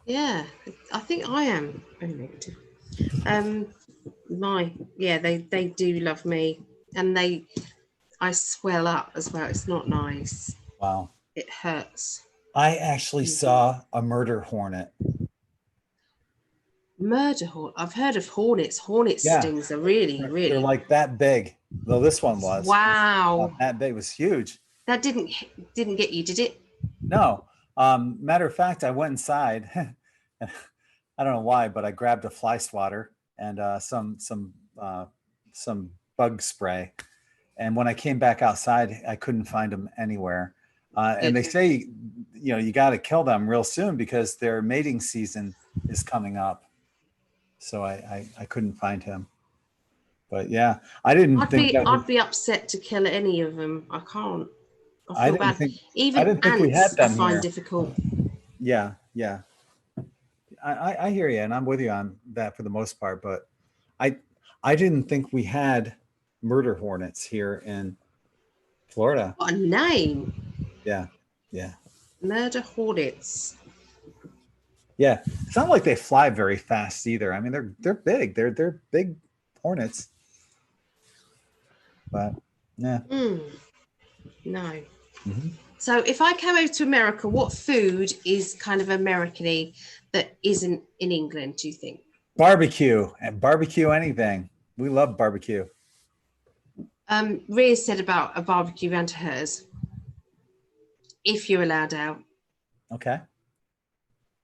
Yeah, I think I am O negative. They do love me, and I swell up as well. It's not nice. Wow. It hurts. I actually saw a murder hornet. Murder hornet. I've heard of hornets. Hornet stings are really. They're like that big. Though this one was. Wow. That big. It was huge. That didn't get you, did it? No. Matter of fact, I went inside. I don't know why, but I grabbed a fly swatter and some bug spray. And when I came back outside, I couldn't find them anywhere. And they say, you got to kill them real soon because their mating season is coming up. So I couldn't find him. But yeah, I didn't think I'd be upset to kill any of them. I can't. I feel bad. I didn't think we had them I find here. difficult. Yeah. I hear you, and I'm with you on that for the most part. But I didn't think we had murder hornets here in Florida. What a name! Yeah. Murder hornets. Yeah, it's not like they fly very fast either. I mean, they're big. They're big hornets. But yeah. No. Mm-hmm. So if I come over to America, what food is kind of American-y that isn't in England, do you think? Barbecue. And barbecue anything. We love barbecue. Rhea said about a barbecue round to hers. If you're allowed out. Okay.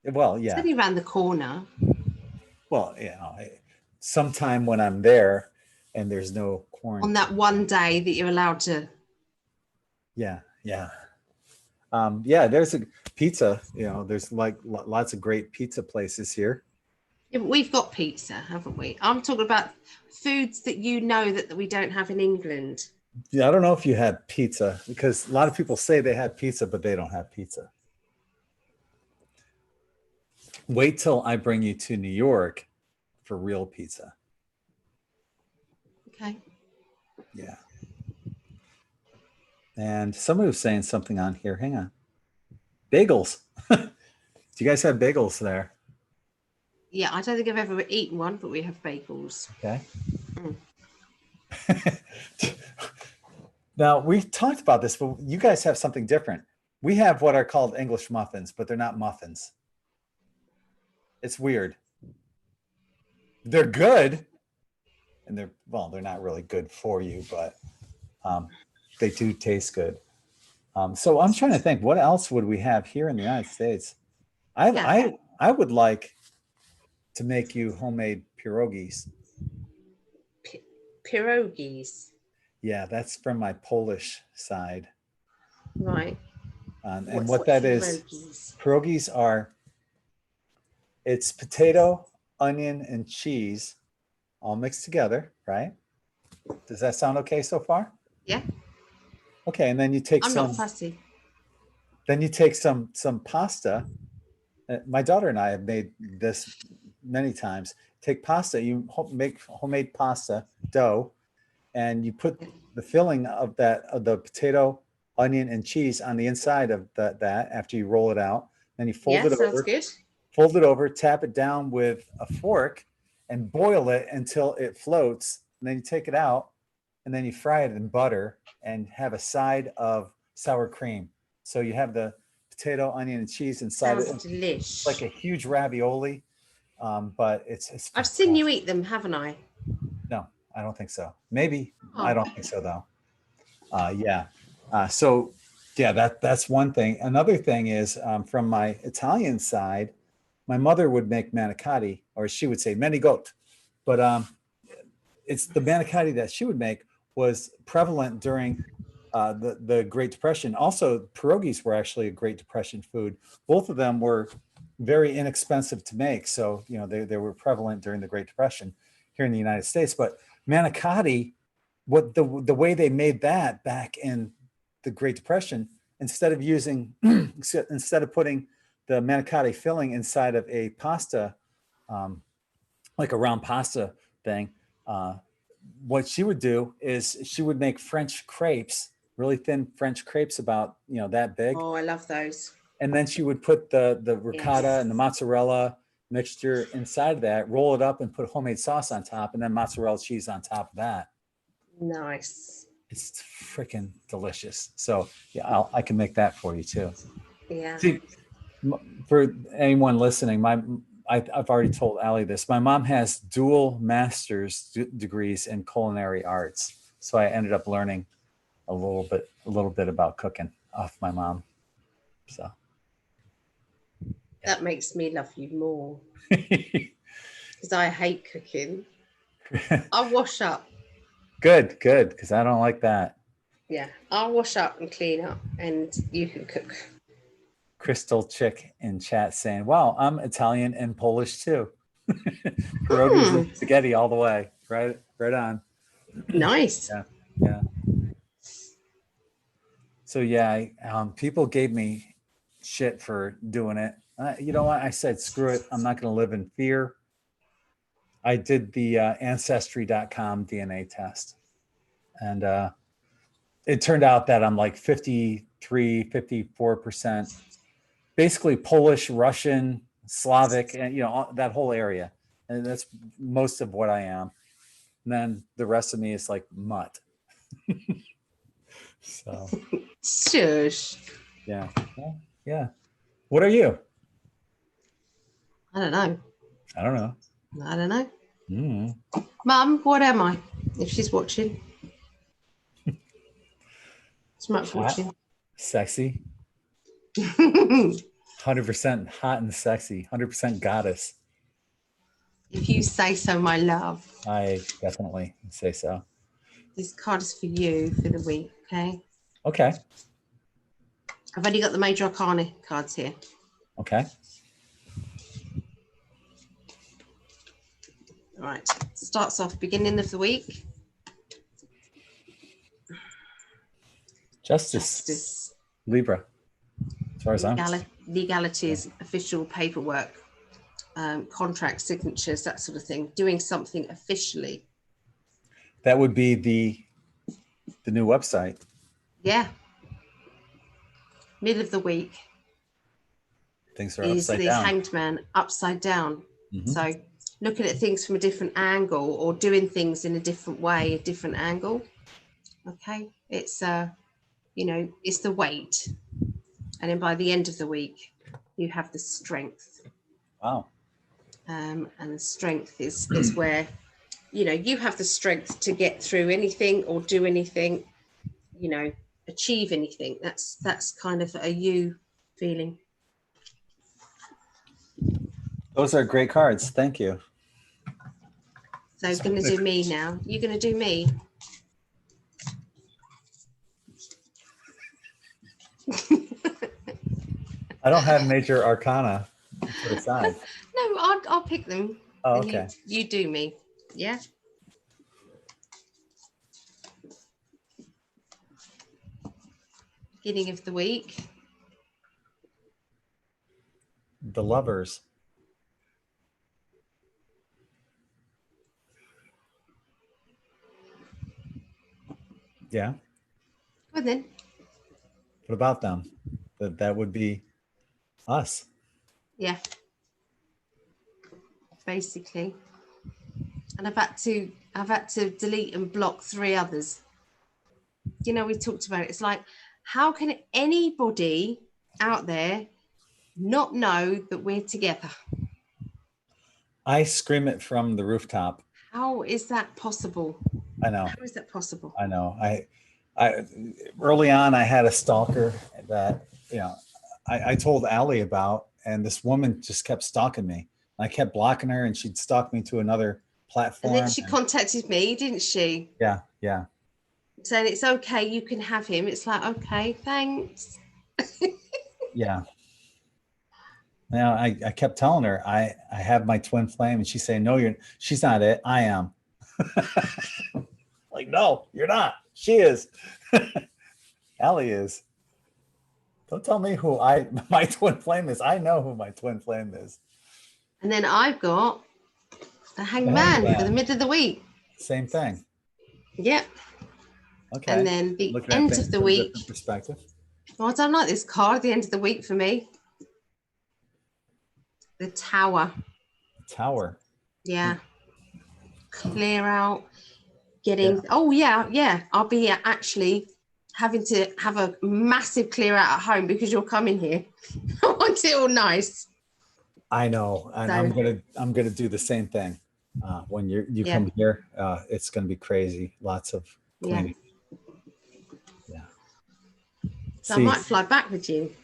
Well, yeah. It's only around the corner. Well, sometime when I'm there and there's no quarantine. On that one day that you're allowed to. Yeah. There's a pizza, there's like lots of great pizza places here. Yeah, but we've got pizza, haven't we? I'm talking about foods that that we don't have in England. Yeah, I don't know if you had pizza because a lot of people say they had pizza, but they don't have pizza. Wait till I bring you to New York for real pizza. Okay. Yeah. And somebody was saying something on here. Hang on. Bagels. Do you guys have bagels there? Yeah, I don't think I've ever eaten one, but we have bagels. Okay. Now, we talked about this, but you guys have something different. We have what are called English muffins, but they're not muffins. It's weird. They're good. And they're not really good for you, but they do taste good. So I'm trying to think, what else would we have here in the United States? I would like to make you homemade pierogies. Pierogies. Yeah, that's from my Polish side. Right. And what that is, pierogies? pierogies are, it's potato, onion, and cheese all mixed together, right? Does that sound okay so far? Yeah. Okay, and then you take I'm not fussy. some pasta. My daughter and I have made this many times. Take pasta, you make homemade pasta dough, and you put the filling of the potato, onion, and cheese on the inside of that after you roll it out. Then you fold Yeah, it sounds over, good. tap it down with a fork, and boil it until it floats. And then you take it out, and then you fry it in butter and have a side of sour cream. So you have the potato, onion, and cheese inside it. Sounds It's like delish. a huge ravioli, but it's I've seen you fantastic. eat them, haven't I? No, I don't think so. Maybe. I Oh, don't think so though. Yeah. So yeah, that's one thing. Another thing is from my Italian side, my mother would make manicotti, or she would say manigot, but it's the manicotti that she would make was prevalent during the Great Depression. Also, pierogies were actually a Great Depression food. Both of them were very inexpensive to make, so you know they were prevalent during the Great Depression here in the United States. But manicotti, what the way they made that back in the Great Depression, instead of using instead of putting the manicotti filling inside of a pasta, um, like a round pasta thing, what she would do is she would make French crepes, really thin French crepes about that big, oh, I love those. and then she would put the ricotta and the Yes. mozzarella mixture inside of that, roll it up, and put homemade sauce on top, and then mozzarella cheese on top of that. Nice. It's freaking delicious. So yeah, I can make that for you too. Yeah. See, for anyone listening, I've already told Ali this. My mom has dual master's degrees in culinary arts, so I ended up learning a little bit about cooking off my mom. So That makes me love you more because I hate cooking. I'll wash up. good, because I don't like that. Yeah, I'll wash up and clean up, and you can cook. Crystal Chick in chat saying, "Wow, I'm Italian and Polish too." Pierogies and spaghetti all the way. Right on. Nice. Yeah. So yeah, people gave me shit for doing it. You know what? I said, screw it. I'm not going to live in fear. I did the ancestry.com DNA test, and it turned out that I'm like 54%, basically Polish, Russian, Slavic, and that whole area. And that's most of what I am. And then the rest of me is like mutt. So Shush. yeah. What are you? I don't know. I don't know. I don't know. Mm. Mum, what am I? If she's watching. She might be watching. Sexy. 100% hot and sexy. 100% goddess. If you say so, my love. I definitely say so. This card is for you for the week, okay? Okay. I've only got the Major Arcana cards here. Okay. All right. Starts off beginning of the week. Justice. Libra. As far as legalities, official paperwork, contract signatures, that sort of thing. Doing something officially. That would be the new website. Yeah. Middle of the week. Things are is upside the down. Hanged Man upside down. Mm-hmm. So looking at things from a different angle or doing things in a different way, a different angle. Okay. It's it's the weight. And then by the end of the week, you have the strength. Wow. And the strength is where, you have the strength to get through anything or do anything, achieve anything. That's kind of a you feeling. Those are great cards. Thank you. So going to do me now. You're going to do me. I don't have major arcana put aside. No, I'll pick them. Oh, and okay. you do me. Yeah. Beginning of the week. The Lovers. Yeah. Well then. What about them? That would be us. Yeah. Basically. And I've had to delete and block 3 others. You know, we talked about it. It's like, how can anybody out there not know that we're together? I scream it from the rooftop. How is that possible? I know. How is that possible? I know. I early on, I had a stalker that, I told Ali about, and this woman just kept stalking me. I kept blocking her, and she'd stalk me to another platform. And then she contacted me, didn't she? Yeah, yeah. Saying it's okay, you can have him. It's like, okay, thanks. Yeah. Now I kept telling her I have my twin flame, and she's saying, no, she's not it. I am. Like, no, you're not. She is. Allie is. Don't tell me who my twin flame is. I know who my twin flame is. And then I've got the hangman for the middle of the week. Same thing. Yep. Okay. And then the end of the week. Perspective. Well, I don't like this card, the end of the week for me. The Tower. Tower. Yeah. Clear out. Getting, oh yeah. I'll be actually having to have a massive clear out at home because you're coming here. I want it all nice. I know. And so, I'm gonna do the same thing. When you come here, it's gonna be crazy. Lots of cleaning. Yeah. So I might fly back with you.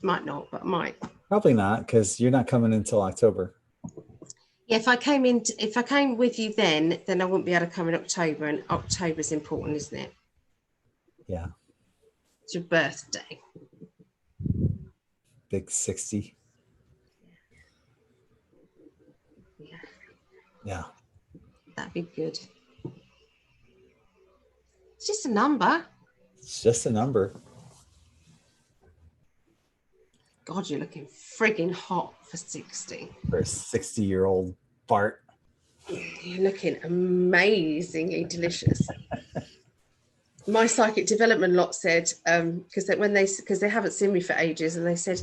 Might not, but I might. Probably not, because you're not coming until October. Yeah, if I came with you then I wouldn't be able to come in October, and October's important, isn't it? Yeah. It's your birthday. Big 60. Yeah. Yeah. That'd be good. It's just a number. It's just a number. God, you're looking friggin' hot for 60. For a 60-year-old Bart. You're looking amazingly delicious. My psychic development lot said, because they haven't seen me for ages, and they said,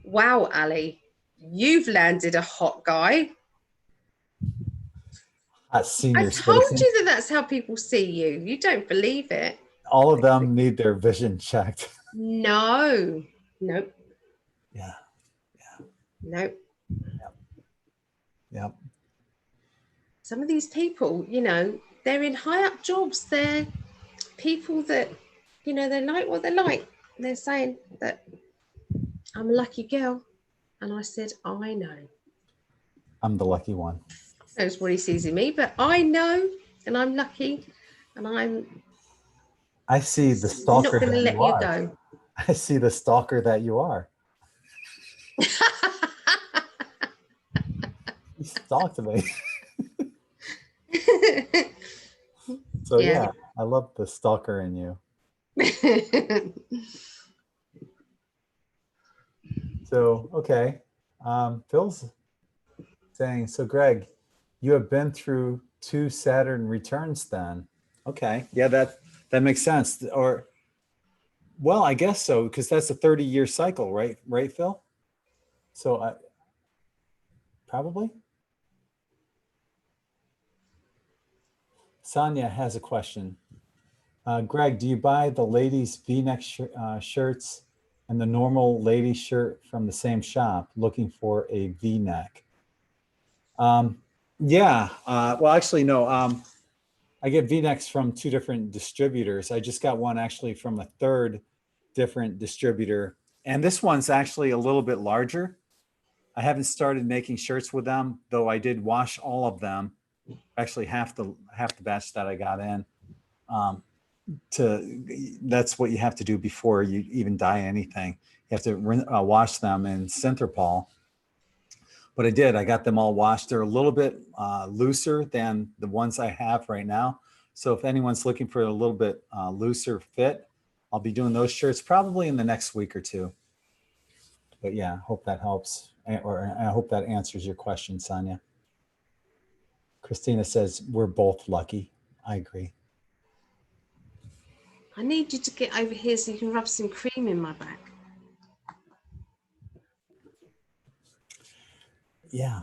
wow, Ali, you've landed a hot guy. I told you that's how people see you. You don't believe it. All of them need their vision checked. No. Nope. Yeah. Nope. Yep. Some of these people, they're in high up jobs. They're people that, they like what they like. They're saying that I'm a lucky girl. And I said, I know. I'm the lucky one. That's what he sees in me, but I know, and I'm lucky, and I see the stalker not going to let you go. I see the stalker that you are. You stalked me. So yeah, I love the stalker in you. So, okay. Phil's saying, so Greg, you have been through 2 Saturn returns then. Okay. Yeah, that makes sense. Or, well, I guess so, because that's a 30-year cycle, right? Right, Phil? So probably. Sonia has a question. Greg, do you buy the ladies' V-neck shirts and the normal lady shirt from the same shop, looking for a V-neck? Yeah. Well, actually, no. I get V-necks from 2 different distributors. I just got one actually from a 3rd different distributor. And this one's actually a little bit larger. I haven't started making shirts with them, though I did wash all of them. Actually, half the batch that I got in. that's what you have to do before you even dye anything. You have to wash them in Synthropol. But I did. I got them all washed. They're a little bit looser than the ones I have right now. So if anyone's looking for a little bit looser fit, I'll be doing those shirts probably in the next week or two. But yeah, hope that helps. Or I hope that answers your question, Sonia. Christina says, we're both lucky. I agree. I need you to get over here so you can rub some cream in my back. Yeah.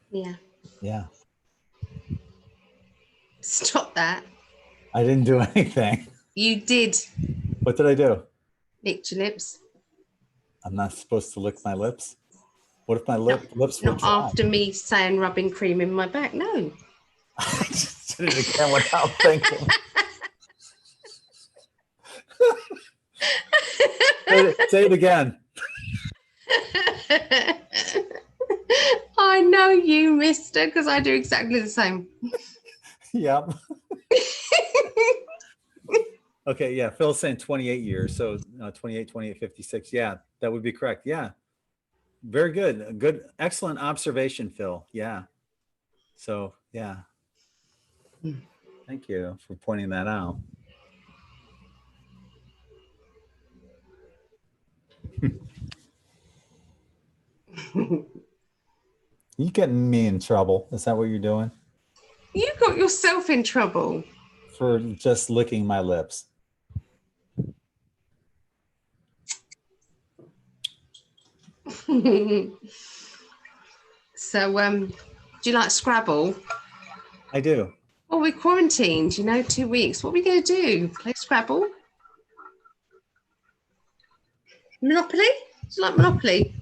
Yeah. Yeah. Stop that. I didn't do anything. You did. What did I do? Licked your lips. I'm not supposed to lick my lips? What if my lips were Not dry? after me saying rubbing cream in my back. No. I just did it again without thinking. Say it again. I know you, mister, because I do exactly the same. Yep. Okay, yeah. Phil's saying 28 years. So 28, 56. Yeah, that would be correct. Yeah. Very good. Good. Excellent observation, Phil. Yeah. So, yeah. Thank you for pointing that out. You getting me in trouble? Is that what you're doing? You got yourself in trouble. For just licking my lips. So, do you like Scrabble? I do. Well, we're quarantined, 2 weeks. What are we going to do? Play Scrabble? Monopoly? Do you like Monopoly?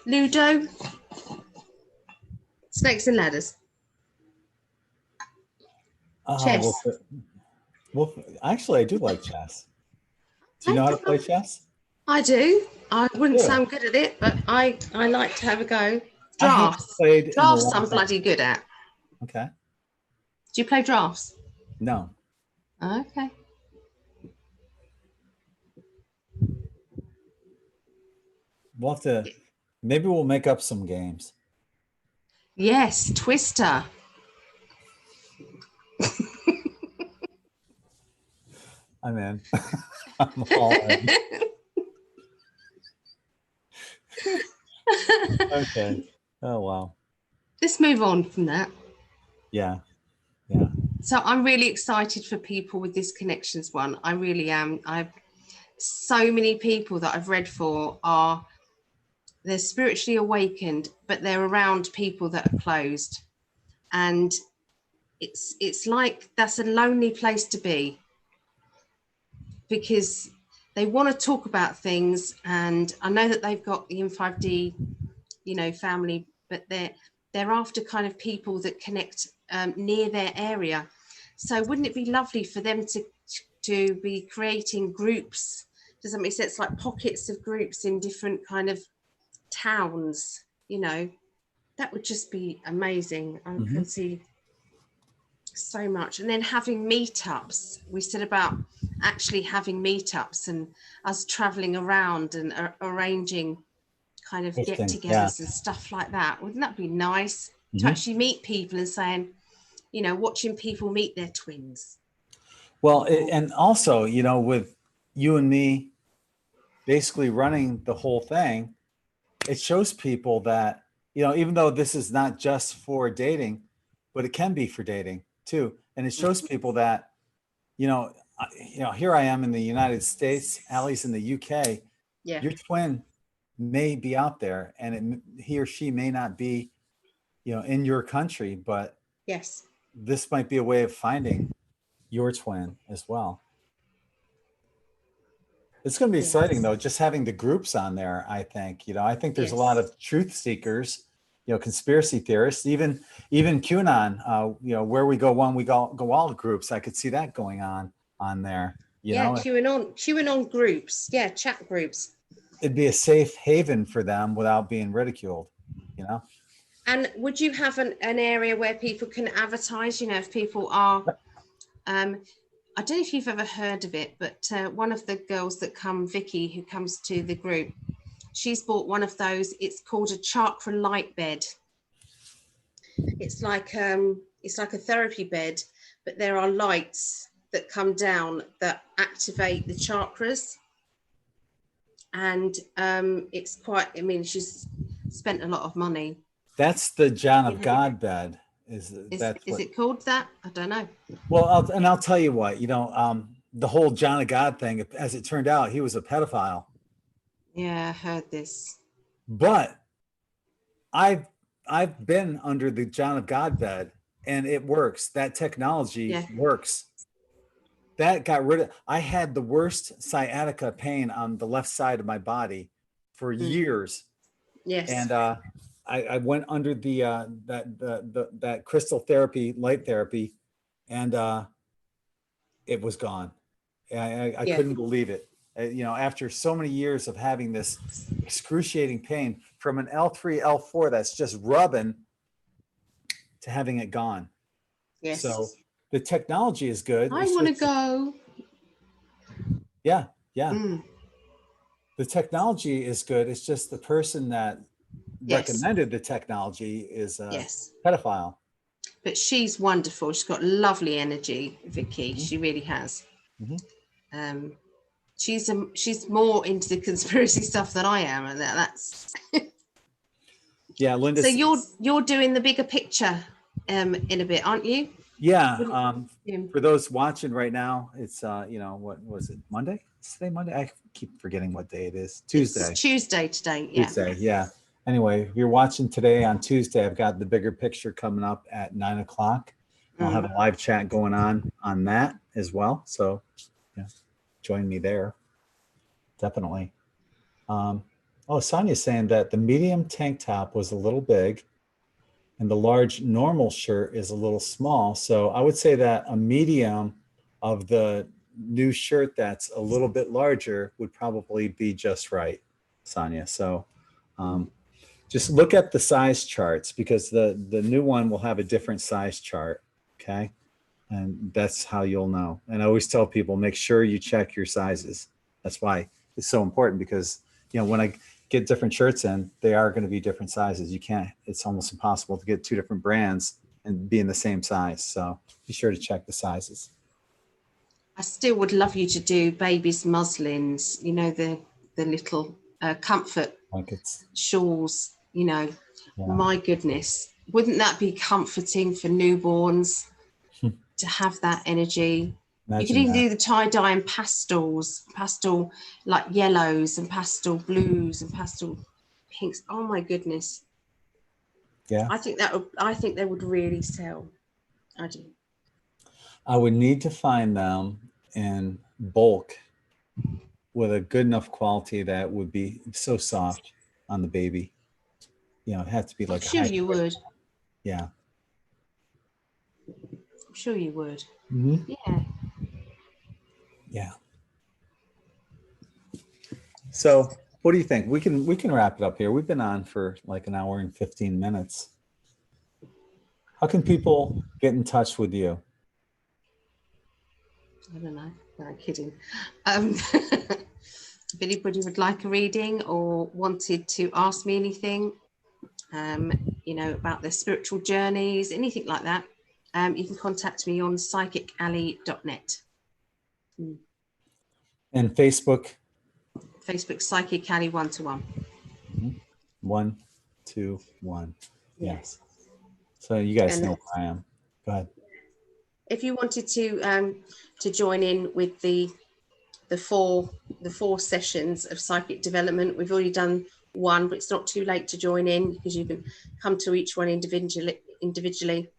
Ludo? Snakes and ladders? Chess? Well, actually, I do like chess. Do you know how to play chess? I do. I wouldn't say I'm good at it, but I like to have a go. Drafts. Drafts I'm bloody good at. Okay. Do you play drafts? No. Okay. We'll have to, maybe we'll make up some games. Yes, Twister. I'm in. I'm all in. Okay. Oh, wow. Let's move on from that. Yeah. Yeah. So I'm really excited for people with this connections one. I really am. So many people that I've read for they're spiritually awakened, but they're around people that are closed. And it's like that's a lonely place to be, because they want to talk about things. And I know that they've got the M5D, family, but they're after kind of people that connect near their area. So wouldn't it be lovely for them to be creating groups? Does that make sense? Like pockets of groups in different kind of towns, that would just be amazing. I can see so much. And then having meetups. We said about actually having meetups and us traveling around and arranging kind of get-togethers and stuff like that. Wouldn't that be nice to actually meet people and saying, watching people meet their twins? Well, and also, with you and me basically running the whole thing, it shows people that, even though this is not just for dating, but it can be for dating too. And it shows people that, here I am in the United States, Ali's in the UK. Yeah. Your twin may be out there, and he or she may not be, in your country, but yes, this might be a way of finding your twin as well. It's going to be exciting though, just having the groups on there. I think, I think there's a lot of truth seekers, conspiracy theorists, even QAnon, where we go one, we go all groups. I could see that going on there. QAnon groups. Yeah. Chat groups. It'd be a safe haven for them without being ridiculed, And would you have an area where people can advertise? You know, if people are, I don't know if you've ever heard of it, but one of the girls that come, Vicky, who comes to the group, she's bought one of those. It's called a chakra light bed. It's like a therapy bed, but there are lights that come down that activate the chakras. And it's quite, I mean, she's spent a lot of money. That's the John of God bed. Is it called that? I don't know. Well, I'll tell you what, you know, the whole John of God thing, as it turned out, he was a pedophile. Yeah, I heard this. But I've been under the John of God bed, and it works. That technology works. That got rid of, I had the worst sciatica pain on the left side of my body for years. Yes. And I went under the that crystal therapy, light therapy, and it was gone. I couldn't believe it. You know, after so many years of having this excruciating pain from an L3, L4 that's just rubbing, to having it gone. Yes. So the technology is good. I want to go. Yeah. The technology is good. It's just the person that recommended the technology is a pedophile. But she's wonderful. She's got lovely energy, Vicky. She really has. She's more into the conspiracy stuff than I am, and that's yeah, Linda. So you're doing the bigger picture in a bit, aren't you? Yeah. For those watching right now, it's you know, what was it, Monday? Is today Monday? I keep forgetting what day it is. Tuesday. It's Tuesday today. Yeah. Tuesday. Yeah. Anyway, if you're watching today on Tuesday, I've got the bigger picture coming up at 9 o'clock. I'll have a live chat going on that as well. So yeah, join me there. Definitely. Sonia's saying that the medium tank top was a little big and the large normal shirt is a little small. So I would say that a medium of the new shirt that's a little bit larger would probably be just right, Sonia. So just look at the size charts, because the new one will have a different size chart. Okay. And that's how you'll know. And I always tell people, make sure you check your sizes. That's why it's so important, because, you know, when I get different shirts in, they are going to be different sizes. You can't, it's almost impossible to get two different brands and be in the same size. So be sure to check the sizes. I still would love you to do babies' muslins, you know, the little comfort blankets, shawls, you know. My goodness, wouldn't that be comforting for newborns to have that energy? Imagine you could even do the tie-dye and pastel like yellows and pastel blues and pastel pinks. Oh my goodness. Yeah. I think they would really sell. I do. I would need to find them in bulk with a good enough quality that would be so soft on the baby. You know, it has to be like I'm sure you would. Yeah. I'm sure you would. Mm-hmm. Yeah. Yeah. So what do you think? We can wrap it up here. We've been on for like an hour and 15 minutes. How can people get in touch with you? I don't know. No, I'm kidding. If anybody would like a reading or wanted to ask me anything, you know, about their spiritual journeys, anything like that, you can contact me on psychically.net. And Facebook? Facebook, Psychic Ali 1-to-1. 1-to-1. Yes. So you guys know where I am. Go ahead. If you wanted to join in with the four sessions of psychic development, we've already done one, but it's not too late to join in, because you can come to each one individually.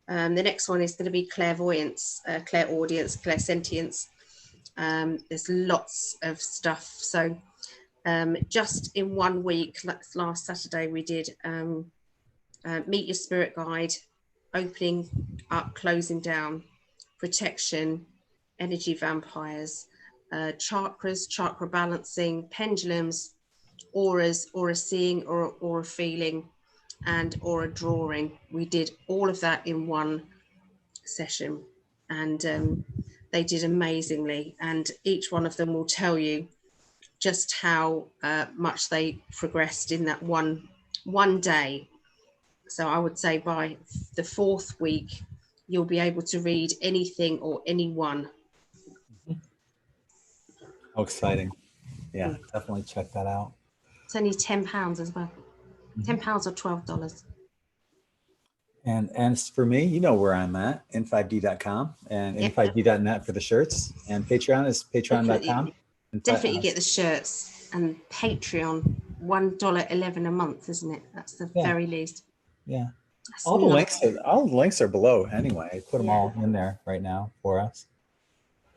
The next one is going to be clairvoyance, clairaudience, clairsentience. There's lots of stuff. So just in 1 week, last Saturday, we did meet your spirit guide, opening up, closing down, protection, energy vampires, chakras, chakra balancing, pendulums, auras, aura seeing, aura feeling, and or a drawing. We did all of that in one session, and they did amazingly, and each one of them will tell you just how much they progressed in that one day. So I would say by the 4th week you'll be able to read anything or anyone. How exciting. Yeah, definitely check that out. It's only £10 as well. £10 or $12. And for me, you know where I'm at, n5d.com and n5d.net for the shirts, and Patreon is patreon.com. Definitely get the shirts, and Patreon, $1.11 a month, isn't it? That's the very least. Yeah. That's All the links are below anyway. I put them all in there right now for us.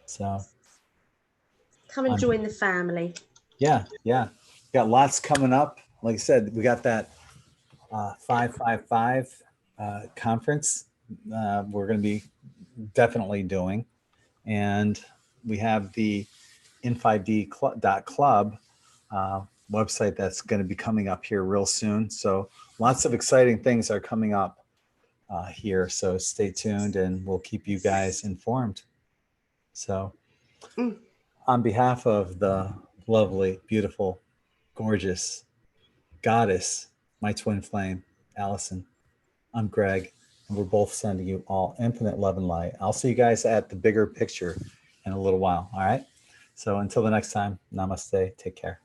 So come and join the family. Yeah. Got lots coming up. Like I said, we got that 555 conference we're going to be definitely doing, and we have the n5d.club website that's going to be coming up here real soon. So lots of exciting things are coming up here, so stay tuned and we'll keep you guys informed. So on behalf of the lovely, beautiful, gorgeous goddess, my twin flame, Alison, I'm Greg, and we're both sending you all infinite love and light. I'll see you guys at the bigger picture in a little while. All right. So until the next time, namaste. Take care.